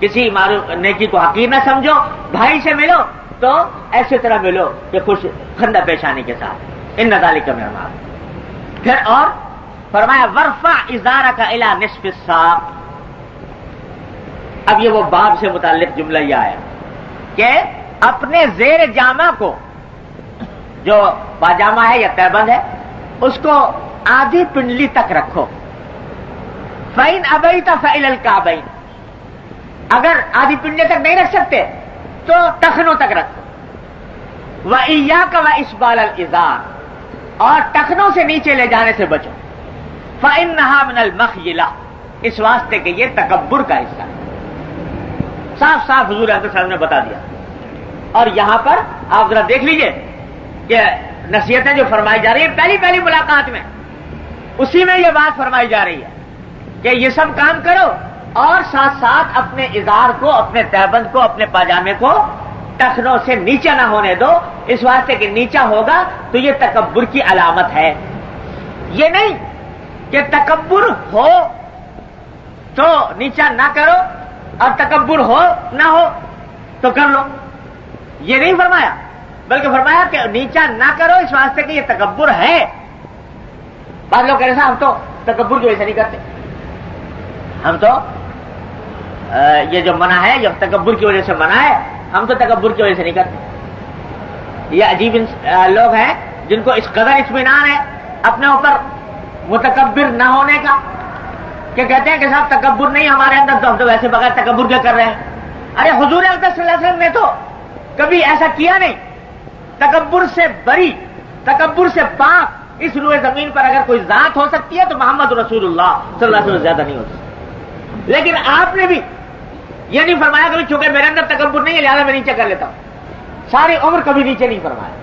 کسی نیکی کو حقیر نہ سمجھو، بھائی سے ملو تو ایسی طرح ملو کہ خوش خندہ پیشانی کے ساتھ. ان ذالک من المعروف. پھر اور فرمایا ورفع ازارک الی نصف الساق. اب یہ وہ باب سے متعلق جملہ یہ آیا کہ اپنے زیر جامہ کو، جو پاجامہ ہے یا تہبند ہے، اس کو آدھی پنڈلی تک رکھو. فَإِنْ أَبَيْتَ فَإِلَى الْكَعْبَيْنِ. اگر آدھی پنڈلی تک نہیں رکھ سکتے تو ٹخنوں تک رکھو. وَإِيَّاكَ وَإِسْبَالَ الْإِزَارِ. اور ٹخنوں سے نیچے لے جانے سے بچو. فَإِنَّهَا مِنَ الْمَخْيِلَةِ. اس واسطے کہ یہ تکبر کا حصہ ہے. صاف صاف حضور اقدس صلی اللہ علیہ وسلم نے بتا دیا. اور یہاں پر آپ ذرا دیکھ لیجئے کہ نصیحتیں جو فرمائی جا رہی ہیں پہلی ملاقات میں، اسی میں یہ بات فرمائی جا رہی ہے کہ یہ سب کام کرو، اور ساتھ ساتھ اپنے ازار کو، اپنے تہبند کو، اپنے پاجامے کو ٹخنوں سے نیچا نہ ہونے دو. اس واسطے کہ نیچا ہوگا تو یہ تکبر کی علامت ہے. یہ نہیں کہ تکبر ہو تو نیچا نہ کرو اور تکبر ہو نہ ہو تو کر لو، یہ نہیں فرمایا، بلکہ فرمایا کہ نیچا نہ کرو اس واسطے کہ یہ تکبر ہے. بعض لوگ کہہ رہے ہیں ہم تو تکبر کی وجہ سے نہیں کرتے، ہم تو یہ جو منع ہے، یہ تکبر کی وجہ سے منع ہے، ہم تو تکبر کی وجہ سے نہیں کرتے. یہ عجیب لوگ ہیں جن کو اس قدر اطمینان ہے اپنے اوپر متکبر نہ ہونے کا کہ کہتے ہیں کہ صاحب تکبر نہیں ہمارے اندر، تو ہم تو ویسے بغیر تکبر کے کر رہے ہیں. ارے حضور اقدس صلی اللہ علیہ وسلم نے تو کبھی ایسا کیا نہیں. تکبر سے بری، تکبر سے پاک اس روئے زمین پر اگر کوئی ذات ہو سکتی ہے تو محمد رسول اللہ صلی اللہ علیہ وسلم زیادہ نہیں ہو سکتی. لیکن آپ نے بھی یہ نہیں فرمایا کہ چونکہ میرے اندر تکبر نہیں ہے لہٰذا میں نیچے کر لیتا ہوں. ساری عمر کبھی نیچے نہیں فرمایا.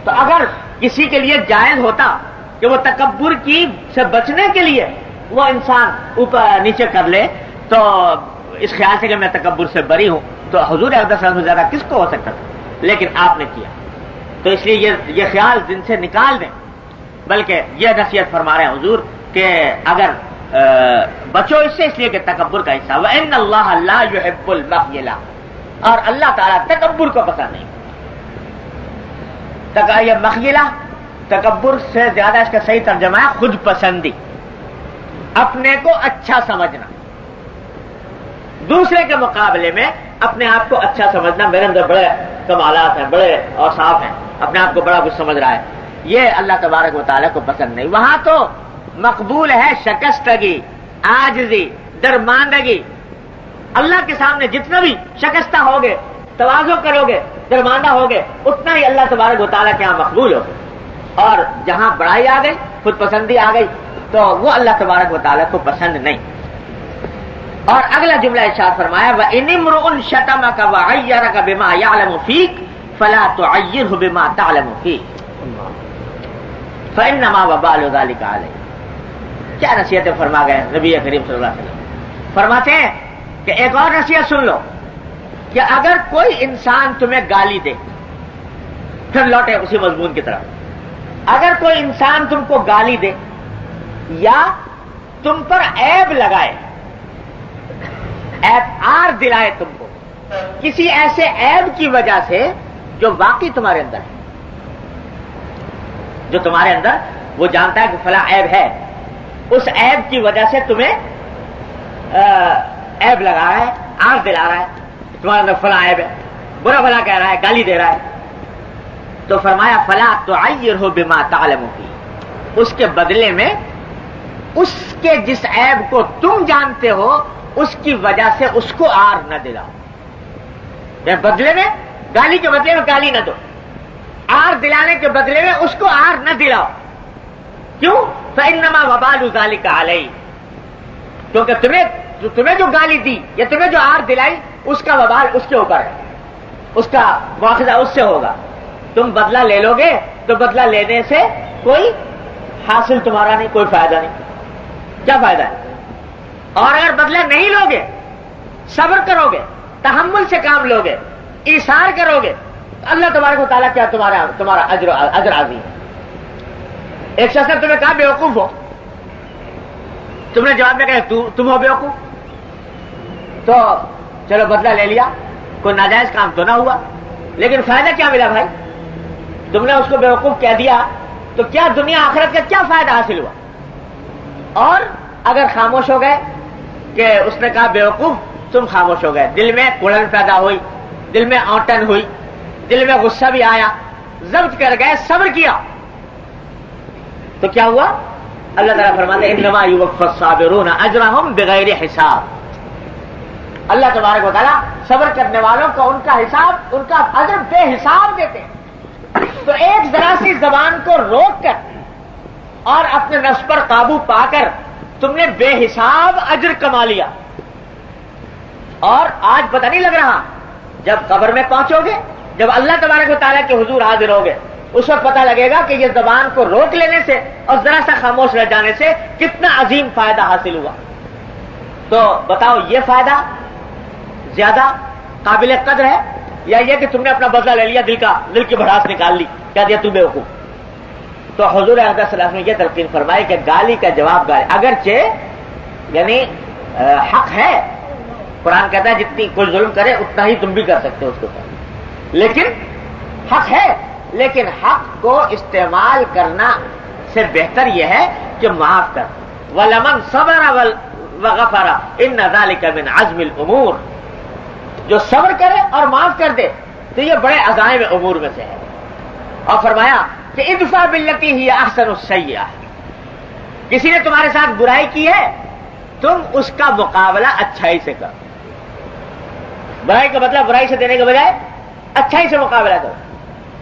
تو اگر کسی کے لیے جائز ہوتا کہ وہ تکبر کی سے بچنے کے لیے وہ انسان اوپر نیچے کر لے تو اس خیال سے کہ میں تکبر سے بری ہوں، تو حضور اقدس صلی اللہ علیہ وسلم سے زیادہ کس کو ہو سکتا تھا؟ لیکن آپ نے کیا، تو اس لیے یہ خیال دن سے نکال دیں، بلکہ یہ نصیحت فرما رہے ہیں حضور کہ اگر بچو اس سے، اس لیے کہ تکبر کا حصہ وَإِنَّ اللَّهَ لَا يُحِبُّ الْبَخْيَلَ، اور اللہ تعالیٰ تکبر کو پسند نہیں۔ یہ مخیلہ تکبر سے زیادہ اس کا صحیح ترجمہ ہے خود پسندی، اپنے کو اچھا سمجھنا، دوسرے کے مقابلے میں اپنے آپ کو اچھا سمجھنا، میرے اندر بڑے کمالات ہیں، بڑے اوصاف ہیں، اپنے آپ کو بڑا کچھ سمجھ رہا ہے، یہ اللہ تبارک و تعالیٰ کو پسند نہیں۔ وہاں تو مقبول ہے شکستگی، عاجزی، درماندگی۔ اللہ کے سامنے جتنا بھی شکستہ ہوگے، تواضع کرو گے، درماندہ ہوگے، اتنا ہی اللہ تبارک و تعالیٰ کے یہاں مقبول ہوگے، اور جہاں بڑائی آ گئی، خود پسندی آ گئی، تو وہ اللہ تبارک و تعالیٰ کو پسند نہیں۔ اور اگلا جملہ ارشاد فرمایا وَإِنِ امْرُؤٌ شَتَمَكَ وَعَيَّرَكَ بِمَا يَعْلَمُ فِيكَ فَلَا تُعَيِّرْهُ بِمَا تَعْلَمُ فِيهِ فَإِنَّمَا وَبَالُ ذَلِكَ عَلَيْهِ۔ کیا نصیحتیں فرما گئے نبی کریم صلی اللہ علیہ وسلم؟ فرماتے ہیں کہ ایک اور نصیحت سن لو کہ اگر کوئی انسان تمہیں گالی دے، پھر لوٹے اسی مضمون کی طرف، اگر کوئی انسان تم کو گالی دے یا تم پر عیب لگائے، عیب آر دلائے تم کو کسی ایسے عیب کی وجہ سے جو واقعی تمہارے اندر ہے، جو تمہارے اندر وہ جانتا ہے کہ فلاں عیب ہے، اس عیب کی وجہ سے تمہیں عیب لگا رہا ہے، آر دلا رہا ہے، تمہارے اندر فلاں عیب ہے، برا بھلا کہہ رہا ہے، گالی دے رہا ہے، تو فرمایا فلا تعیرہ بما تعلم فیہ، اس کے بدلے میں اس کے جس عیب کو تم جانتے ہو اس کی وجہ سے اس کو آر نہ دلاؤ۔ بدلے میں گالی کے بدلے میں گالی نہ دو، آر دلانے کے بدلے میں اس کو آر نہ دلاؤ۔ کیوں؟ فإنما وبال ذلك علیہ، کیونکہ تمہیں جو گالی دی یا تمہیں جو آر دلائی اس کا وبال اس کے اوپر ہے، اس کا مواخذہ اس سے ہوگا۔ تم بدلہ لے لو گے تو بدلہ لینے سے کوئی حاصل تمہارا نہیں، کوئی فائدہ نہیں، کیا فائدہ ہے؟ اور اگر بدلہ نہیں لوگے، صبر کرو گے، تحمل سے کام لوگے، ایثار کرو گے، اللہ تبارک و تعالیٰ کیا تمہارا اجر عظیم ہے۔ ایک شخص نے تمہیں کہا بیوقوف ہو، تم نے جواب میں کہا تم ہو بیوقوف، تو چلو بدلہ لے لیا، کوئی ناجائز کام تو نہ ہوا، لیکن فائدہ کیا ملا بھائی؟ تم نے اس کو بیوقوف کہہ دیا تو کیا دنیا آخرت کا کیا فائدہ حاصل ہوا؟ اور اگر خاموش ہو گئے کہ اس نے کہا بیوقوف، تم خاموش ہو گئے، دل میں کڑن پیدا ہوئی، دل میں اونٹن ہوئی، دل میں غصہ بھی آیا، ضبط کر گئے، صبر کیا، تو کیا ہوا؟ اللہ تعالیٰ فرماتے ہیں انما یوفی الصابرون اجرہم بغیر حساب۔ اللہ تبارک و تعالیٰ صبر کرنے والوں کو ان کا حساب، ان کا اجر بے حساب دیتے ہیں۔ تو ایک ذرا سی زبان کو روک کر اور اپنے نفس پر قابو پا کر تم نے بے حساب اجر کما لیا، اور آج پتہ نہیں لگ رہا، جب قبر میں پہنچو گے، جب اللہ تبارک و تعالیٰ کے حضور حاضر ہوگے، اس وقت پتہ لگے گا کہ یہ زبان کو روک لینے سے اور ذرا سا خاموش رہ جانے سے کتنا عظیم فائدہ حاصل ہوا۔ تو بتاؤ یہ فائدہ زیادہ قابل قدر ہے یا یہ کہ تم نے اپنا بدلہ لے لیا، دل کی بھڑاس نکال لی، کہہ دیا تم بیوقوف؟ تو حضور اقدس صلی اللہ علیہ وسلم نے یہ تلقین فرمائی کہ گالی کا جواب گالی، اگرچہ یعنی حق ہے، قرآن کہتا ہے جتنی کوئی ظلم کرے اتنا ہی تم بھی کر سکتے ہو اس کے اوپر، لیکن حق ہے، لیکن حق کو استعمال کرنا سے بہتر یہ ہے کہ معاف کر، وَلَمَنْ صَبَرَ وَغَفَرَ إِنَّ ذَلِكَ مِنْ عَزْمِ الْأُمُورِ، جو صبر کرے اور معاف کر دے تو یہ بڑے عزائم امور میں سے ہے۔ اور فرمایا کہ ادفع باللتی ہی احسن السیئہ، کسی نے تمہارے ساتھ برائی کی ہے تم اس کا مقابلہ اچھائی سے کرو، برائی کا مطلب برائی سے دینے کے بجائے اچھائی سے مقابلہ کرو۔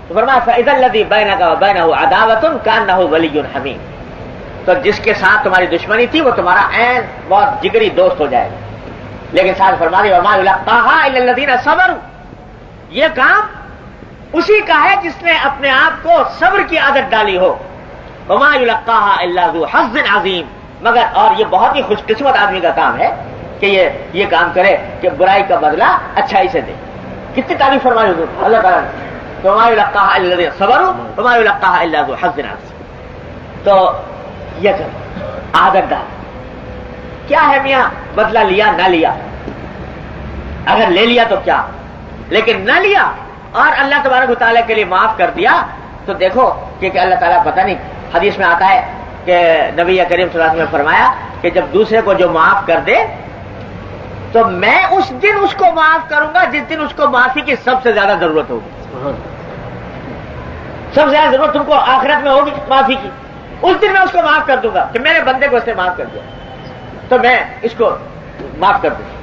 تو فرمایا فَإِذَا الَّذِي بَيْنَكَ وَبَيْنَهُ عَدَاوَةٌ كَأَنَّهُ وَلِيٌّ حَمِيمٌ، تو جس کے ساتھ تمہاری دشمنی تھی وہ تمہارا عین بہت جگری دوست ہو جائے گا۔ لیکن ساتھ فرما دی وَمَا يُلَقَّاهَا إِلَّا الَّذِينَ صَبَرُوا، یہ کام اسی کا ہے جس نے اپنے آپ کو صبر کی عادت ڈالی ہو. وما یلقاها الا ذو حظ عظیم. مگر اور یہ بہت ہی خوش قسمت آدمی کا کام ہے کہ یہ کام کرے کہ برائی کا بدلہ اچھائی سے دے. کتنی تعریف فرمائی حضور اللہ تعالیٰ نے. وما یلقاها الا الذین صبروا وما یلقاها الا ذو حظ عظیم. تو یہ عادت ڈال. کیا ہے میاں بدلہ لیا نہ لیا؟ اگر لے لیا تو کیا, لیکن نہ لیا اور اللہ تبارک و تعالیٰ کے لیے معاف کر دیا تو دیکھو کہ اللہ تعالیٰ پتہ نہیں, حدیث میں آتا ہے کہ نبی کریم صلی اللہ علیہ وسلم نے فرمایا کہ جب دوسرے کو جو معاف کر دے تو میں اس دن اس کو معاف کروں گا جس دن اس کو معافی کی سب سے زیادہ ضرورت ہوگی. سب سے زیادہ ضرورت تم کو آخرت میں ہوگی معافی کی, اس دن میں اس کو معاف کر دوں گا کہ میرے بندے کو اس نے معاف کر دیا تو میں اس کو معاف کر دوں.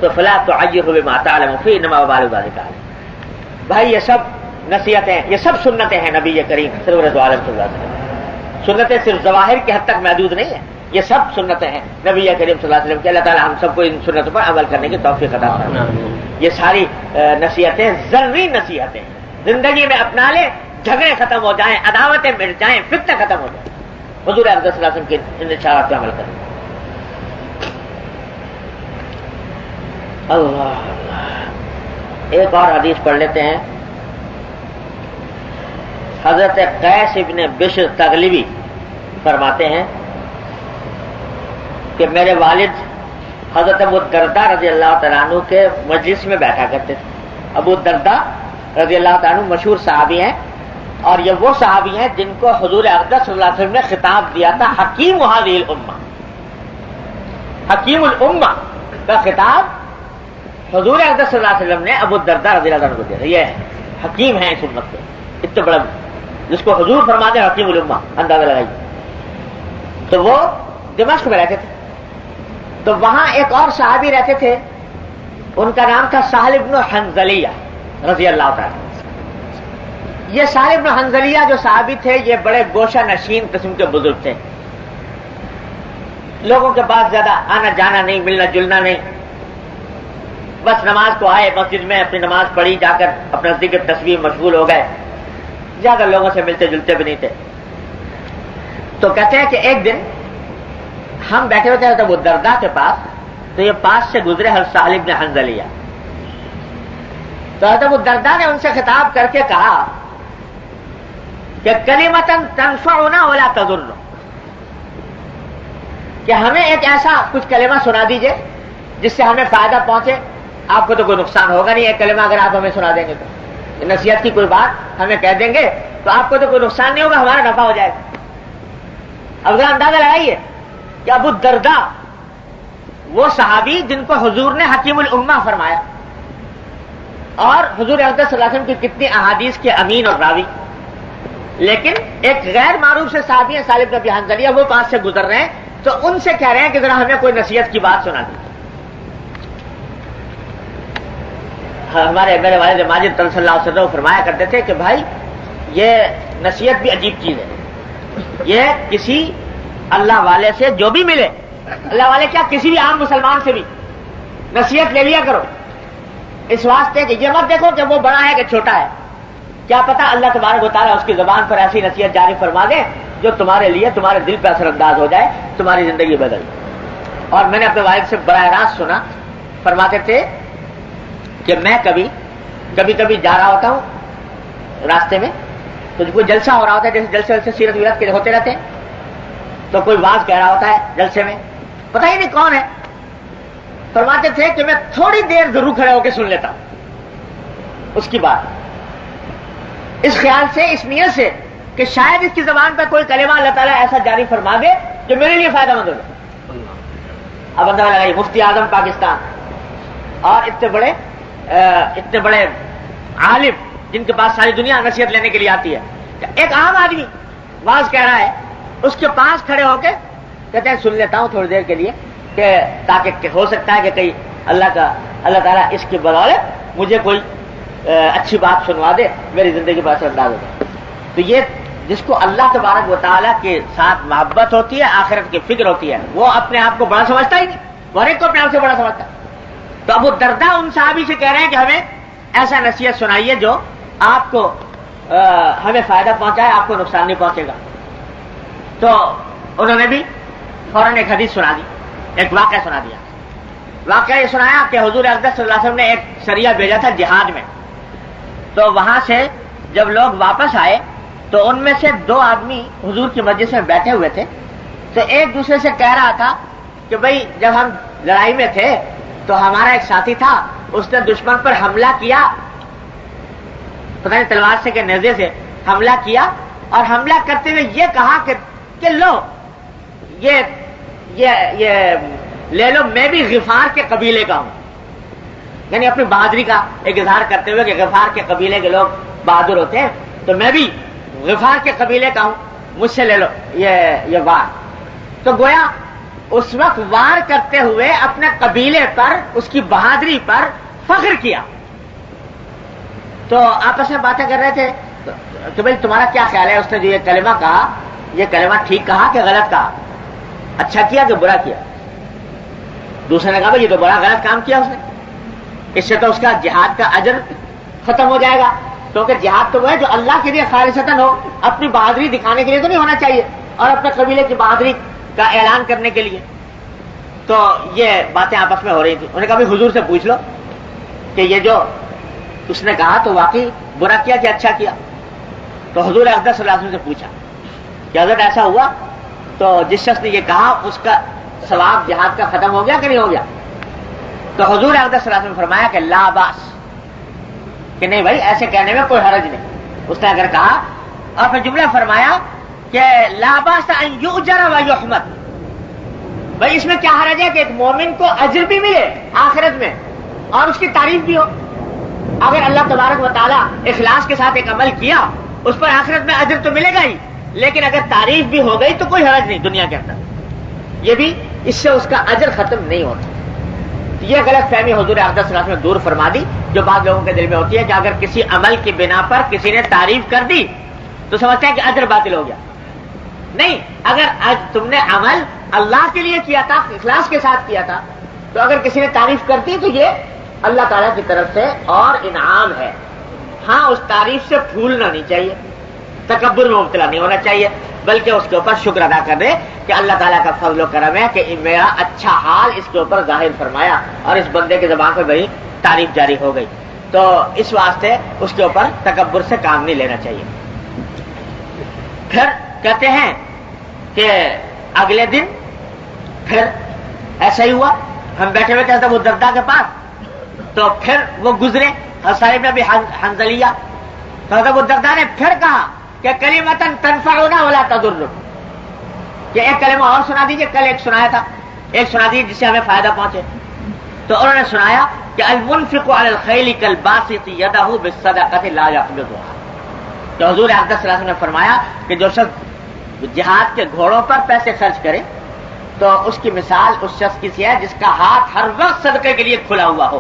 تو فلا تعجلوا بما تعلموا فيه انما وبال ذلك عليكم. بھائی یہ سب نصیحتیں, یہ سب سنتیں ہیں نبی کریم سرورت عالم صلی اللہ علیہ وسلم. سنتیں صرف ظواہر کے حد تک محدود نہیں ہیں, یہ سب سنتیں ہیں نبی کریم صلی اللہ علیہ وسلم کہ اللہ تعالی ہم سب کو ان سنتوں پر عمل کرنے کی توفیق عطا فرمائے. یہ ساری نصیحتیں ضروری نصیحتیں زندگی میں اپنا لیں, جھگڑے ختم ہو جائیں, عداوتیں مٹ جائیں, فتنہ ختم ہو جائیں. حضور اقدس صلی اللہ علیہ وسلم کے ان اشارات پہ عمل کریں. اللہ. ایک اور حدیث پڑھ لیتے ہیں. حضرت قیس ابن بشر تغلبی فرماتے ہیں کہ میرے والد حضرت ابو الدرداء رضی اللہ تعالیٰ عنہ کے مجلس میں بیٹھا کرتے تھے. ابو الدرداء رضی اللہ تعالیٰ عنہ مشہور صحابی ہیں اور یہ وہ صحابی ہیں جن کو حضور اقدس صلی اللہ علیہ وسلم نے خطاب دیا تھا حکیم هذه الامہ. حکیم الامہ کا خطاب حضور اقدس صلی اللہ علیہ وسلم نے ابو الدرداء رضی اللہ عنہ کو دیا. یہ حکیم ہیں اس امت کے, اتنا بڑا جس کو حضور فرماتے ہیں حکیم الامہ, اندازہ لگائیے. تو وہ دمشق میں رہتے تھے. تو وہاں ایک اور صحابی رہتے تھے, ان کا نام تھا سہل بن حنظلیہ رضی اللہ تعالی. یہ سہل بن حنظلیہ جو صحابی تھے یہ بڑے گوشہ نشین قسم کے بزرگ تھے. لوگوں کے پاس زیادہ آنا جانا نہیں, ملنا جلنا نہیں, بس نماز کو آئے, مسجد میں اپنی نماز پڑھی, جا کر اپنا ذکر تسبیح مشغول ہو گئے, زیادہ لوگوں سے ملتے جلتے بھی نہیں تھے. تو کہتے ہیں کہ ایک دن ہم بیٹھے ہوئے تھے حضرت ابو الدرداء کے پاس, تو یہ پاس سے گزرے حضرت سہل بن حنظلیہ. تو حضرت ابو الدرداء نے ان سے خطاب کر کے کہا کہ کلمۃ تنفعنا ولا تضر, کہ ہمیں ایک ایسا کچھ کلمہ سنا دیجئے جس سے ہمیں فائدہ پہنچے. آپ کو تو کوئی نقصان ہوگا نہیں, ایک کلمہ اگر آپ ہمیں سنا دیں گے تو نصیحت کی کوئی بات ہمیں کہہ دیں گے تو آپ کو تو کوئی نقصان نہیں ہوگا, ہمارا نفع ہو جائے گا. اب ذرا اندازہ لگائیے کہ ابو الدرداء وہ صحابی جن کو حضور نے حکیم الامہ فرمایا, اور حضور اقدس صلی اللہ علیہ وسلم کی کتنی احادیث کے امین اور راوی, لیکن ایک غیر معروف سے صحابی ہیں سہل بن حنظلیہ, وہ پاس سے گزر رہے ہیں تو ان سے کہہ رہے ہیں کہ ذرا ہمیں کوئی نصیحت کی بات سنا دی. ہمارے میرے والد ماجد صلی اللہ علیہ وسلم فرمایا کرتے تھے کہ بھائی یہ نصیحت بھی عجیب چیز ہے, یہ کسی اللہ والے سے جو بھی ملے, اللہ والے کیا کسی بھی عام مسلمان سے بھی نصیحت لے لیا کرو, اس واسطے کہ یہ مت دیکھو کہ وہ بڑا ہے کہ چھوٹا ہے, کیا پتا اللہ تبارک و تعالیٰ اس کی زبان پر ایسی نصیحت جاری فرما دے جو تمہارے لیے تمہارے دل پہ اثر انداز ہو جائے, تمہاری زندگی بدل. اور میں نے اپنے والد سے براہ راست سنا, فرماتے تھے کہ میں کبھی جا رہا ہوتا ہوں راستے میں, تو کوئی جلسہ ہو رہا ہوتا ہے, جیسے جلسے سیرت ویرت کے ہوتے رہتے ہیں, تو کوئی واز کہہ رہا ہوتا ہے جلسے میں, پتہ ہی نہیں کون ہے. فرماتے تھے کہ میں تھوڑی دیر ضرور کھڑے ہو کے سن لیتا ہوں اس کی بات, اس خیال سے, اس نیت سے کہ شاید اس کی زبان پر کوئی کلمہ اللہ تعالیٰ ایسا جاری فرما دے جو میرے لیے فائدہ مند ہو جائے. اب اندازہ لگائیے, مفتی اعظم پاکستان اور اتنے بڑے عالم جن کے پاس ساری دنیا نصیحت لینے کے لیے آتی ہے, ایک عام آدمی واز کہہ رہا ہے, اس کے پاس کھڑے ہو کے کہتے ہیں سن لیتا ہوں تھوڑی دیر کے لیے, کہ تاکہ ہو سکتا ہے کہ کہیں اللہ تعالیٰ اس کے بدولت مجھے کوئی اچھی بات سنوا دے, میری زندگی پر اثر انداز ہو جائے. تو یہ جس کو اللہ تبارک و تعالیٰ کے ساتھ محبت ہوتی ہے, آخرت کی فکر ہوتی ہے, وہ اپنے آپ کو بڑا سمجھتا ہی نہیں, وہ ہر ایک کو اپنے آپ سے بڑا سمجھتا ہے. تو ابو الدرداء ان صحابی سے کہہ رہے ہیں کہ ہمیں ایسا نصیحت سنائیے جو آپ کو ہمیں فائدہ پہنچا ہے، آپ کو نقصان نہیں پہنچے گا. تو انہوں نے بھی فوراً ایک حدیث سنا دی، ایک واقعہ سنا دیا. واقعہ یہ سنایا کہ حضور اقدس صلی اللہ علیہ وسلم نے ایک سریہ بھیجا تھا جہاد میں. تو وہاں سے جب لوگ واپس آئے تو ان میں سے 2 آدمی حضور کی مجلس میں بیٹھے ہوئے تھے. تو ایک دوسرے سے کہہ رہا تھا کہ بھئی جب ہم لڑائی میں تھے تو ہمارا ایک ساتھی تھا، اس نے دشمن پر حملہ کیا، پتہ نہیں تلوار سے کہ نیزے سے حملہ کیا، اور حملہ کرتے ہوئے یہ کہا کہ لو یہ لے لو، میں بھی غفار کے قبیلے کا ہوں. یعنی اپنی بہادری کا ایک اظہار کرتے ہوئے کہ غفار کے قبیلے کے لوگ بہادر ہوتے ہیں، تو میں بھی غفار کے قبیلے کا ہوں، مجھ سے لے لو یہ وار. تو گویا اس وقت وار کرتے ہوئے اپنے قبیلے پر، اس کی بہادری پر فخر کیا. تو آپس میں باتیں کر رہے تھے کہ بھئی تمہارا کیا خیال ہے، اس نے جو یہ کلمہ کہا، یہ کلمہ ٹھیک کہا کہ غلط کہا، اچھا کیا کہ برا کیا؟ دوسرے نے کہا بھئی یہ تو بڑا غلط کام کیا اس نے، اس سے تو اس کا جہاد کا اجر ختم ہو جائے گا. کیونکہ جہاد تو وہ ہے جو اللہ کے لیے خالصتاً ہو، اپنی بہادری دکھانے کے لیے تو نہیں ہونا چاہیے، اور اپنے قبیلے کی بہادری کا اعلان کرنے کے لیے. تو یہ باتیں آپس میں ہو رہی تھی. انہوں نے کہا بھئی حضور سے پوچھ لو کہ یہ جو اس نے کہا تو واقعی برا کیا کہ اچھا کیا؟ تو حضور اقدس صلی اللہ علیہ وسلم سے پوچھا کہ حضرت ایسا ہوا تو جس شخص نے یہ کہا اس کا ثواب جہاد کا ختم ہو گیا کہ نہیں ہو گیا؟ تو حضور اقدس صلی اللہ علیہ وسلم نے فرمایا کہ لا باس، کہ نہیں بھائی ایسے کہنے میں کوئی حرج نہیں. اس نے اگر کہا، اور پھر جملہ فرمایا کہ لا باس ان یؤجر و یحمد، بھائی اس میں کیا حرج ہے کہ ایک مومن کو اجر بھی ملے آخرت میں اور اس کی تعریف بھی ہو. اگر اللہ تبارک و تعالیٰ اخلاص کے ساتھ ایک عمل کیا اس پر آخرت میں اجر تو ملے گا ہی، لیکن اگر تعریف بھی ہو گئی تو کوئی حرج نہیں دنیا کے اندر، یہ بھی اس سے اس کا اجر ختم نہیں ہوتا. یہ غلط فہمی حضور اقدس صلی اللہ علیہ وسلم نے دور فرما دی جو بعض لوگوں کے دل میں ہوتی ہے کہ اگر کسی عمل کی بنا پر کسی نے تعریف کر دی تو سمجھتے ہیں کہ اجر باطل ہو گیا. نہیں، اگر تم نے عمل اللہ کے لیے کیا تھا، اخلاص کے ساتھ کیا تھا، تو اگر کسی نے تعریف کر دی تو یہ اللہ تعالیٰ کی طرف سے اور انعام ہے. ہاں اس تعریف سے پھولنا نہیں چاہیے، تکبر میں مبتلا نہیں ہونا چاہیے، بلکہ اس کے اوپر شکر ادا کر دے کہ اللہ تعالیٰ کا فضل و کرم ہے کہ میرا اچھا حال اس کے اوپر ظاہر فرمایا اور اس بندے کے زبان پہ بڑی تعریف جاری ہو گئی. تو اس واسطے اس کے اوپر تکبر سے کام نہیں لینا چاہیے. پھر کہتے ہیں کہ اگلے دن پھر ایسا ہی ہوا، ہم بیٹھے ہوئے تھے حضرت ابو الدرداء کے پاس، تو پھر وہ گزرے حسائب ابی حنظلیہ. تو حضرت ابو الدرداء نے پھر کہا کہ کلمتن تنفعنا ولا تضر، کہ ایک کلمہ اور سنا دیجیے، کل ایک سنایا تھا، ایک سنا دیجیے جس سے ہمیں فائدہ پہنچے. تو انہوں نے سنایا کہ المنفق علی الخیل کالباسط یدہ بالصدقۃ لا یقبضها. تو حضور اقدس صلی اللہ علیہ وسلم نے فرمایا کہ جو شخص جہاد کے گھوڑوں پر پیسے خرچ کرے تو اس کی مثال اس شخص کی سی ہے جس کا ہاتھ ہر وقت صدقے کے لیے کھلا ہوا ہو.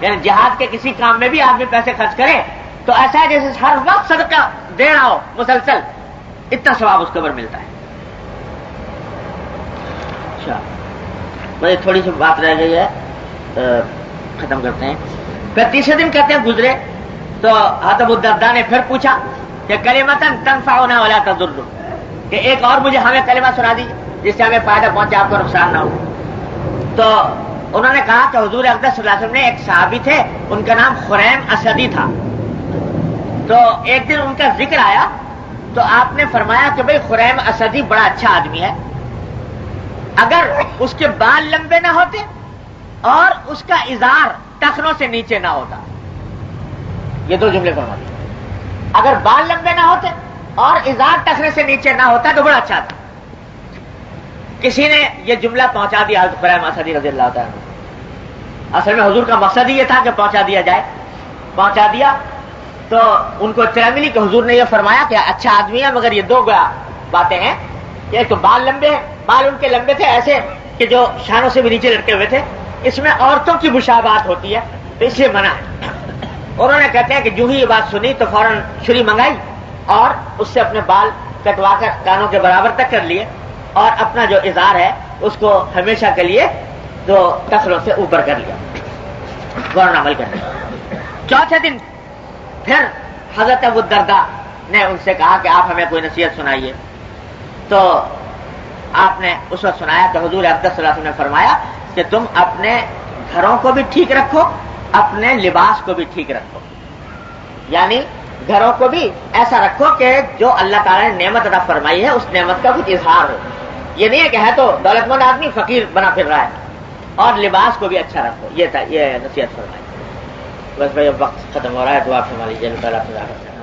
یعنی جہاد کے کسی کام میں بھی آدمی پیسے خرچ کرے تو ایسا ہے جیسے ہر وقت صدقہ دے رہا ہو مسلسل، اتنا ثواب اس کے اوپر ملتا ہے. اچھا مجھے تھوڑی سی بات رہ گئی ہے، ختم کرتے ہیں. پھر تیسرے دن کہتے ہیں گزرے تو حضرت ابو الدرداء نے پھر پوچھا کہ کلمتن تنفعنا ولا تضر، کہ ایک اور مجھے ہمیں کلمہ سنا دیجیے جس سے ہمیں فائدہ پہنچے، آپ کو نقصان نہ ہو. تو انہوں نے کہا کہ حضور اقدس صلی اللہ علیہ وسلم نے ایک صحابی تھے، ان کا نام خریم اسدی تھا. تو ایک دن ان کا ذکر آیا تو آپ نے فرمایا کہ بھئی خریم اسدی بڑا اچھا آدمی ہے، اگر اس کے بال لمبے نہ ہوتے اور اس کا ازار ٹخنوں سے نیچے نہ ہوتا. یہ 2 جملے فرما دیے، اگر بال لمبے نہ ہوتے اور ازار ٹخنے سے نیچے نہ ہوتا تو بڑا اچھا تھا. کسی نے یہ جملہ پہنچا دیا حضرت خریم اسدی رضی اللہ تعالیٰ عنہ. اصل میں حضور کا مقصد ہی یہ تھا کہ پہنچا دیا جائے، پہنچا دیا. تو ان کو اطلاع ملی کہ حضور نے یہ فرمایا کہ اچھا آدمی ہے، مگر یہ 2 باتیں ہیں. ایک تو بال لمبے ہیں، بال ان کے لمبے تھے ایسے کہ جو شانوں سے بھی نیچے لٹکے ہوئے تھے، اس میں عورتوں کی مشابہت ہوتی ہے تو اس لیے منع ہے. انہوں نے کہتے ہیں کہ جو ہی یہ بات سنی تو فوراً چھری منگائی اور اس سے اپنے بال کٹوا کر کانوں کے برابر تک کر لیے اور اپنا جو ازار ہے اس کو ہمیشہ کے لیے 2 ٹخنوں سے اوپر کر لیا، فوراً عمل کرنے. چوتھے دن پھر حضرت ابو الدرداء نے ان سے کہا کہ آپ ہمیں کوئی نصیحت سنائیے. تو آپ نے اس وقت سنایا کہ حضور اقدس صلی اللہ علیہ وسلم نے فرمایا کہ تم اپنے گھروں کو بھی ٹھیک رکھو, اپنے لباس کو بھی ٹھیک رکھو. یعنی گھروں کو بھی ایسا رکھو کہ جو اللہ تعالیٰ نے نعمت عطا فرمائی ہے اس نعمت کا کچھ اظہار ہو. یہ نہیں ہے کہ ہے تو دولت مند آدمی فقیر بنا پھر رہا ہے. اور لباس کو بھی اچھا رکھو, یہ نصیحت فرمائی. بس بھائی اب وقت ختم ہو رہا ہے, دعا فرما لیجیے. اللہ تعالیٰ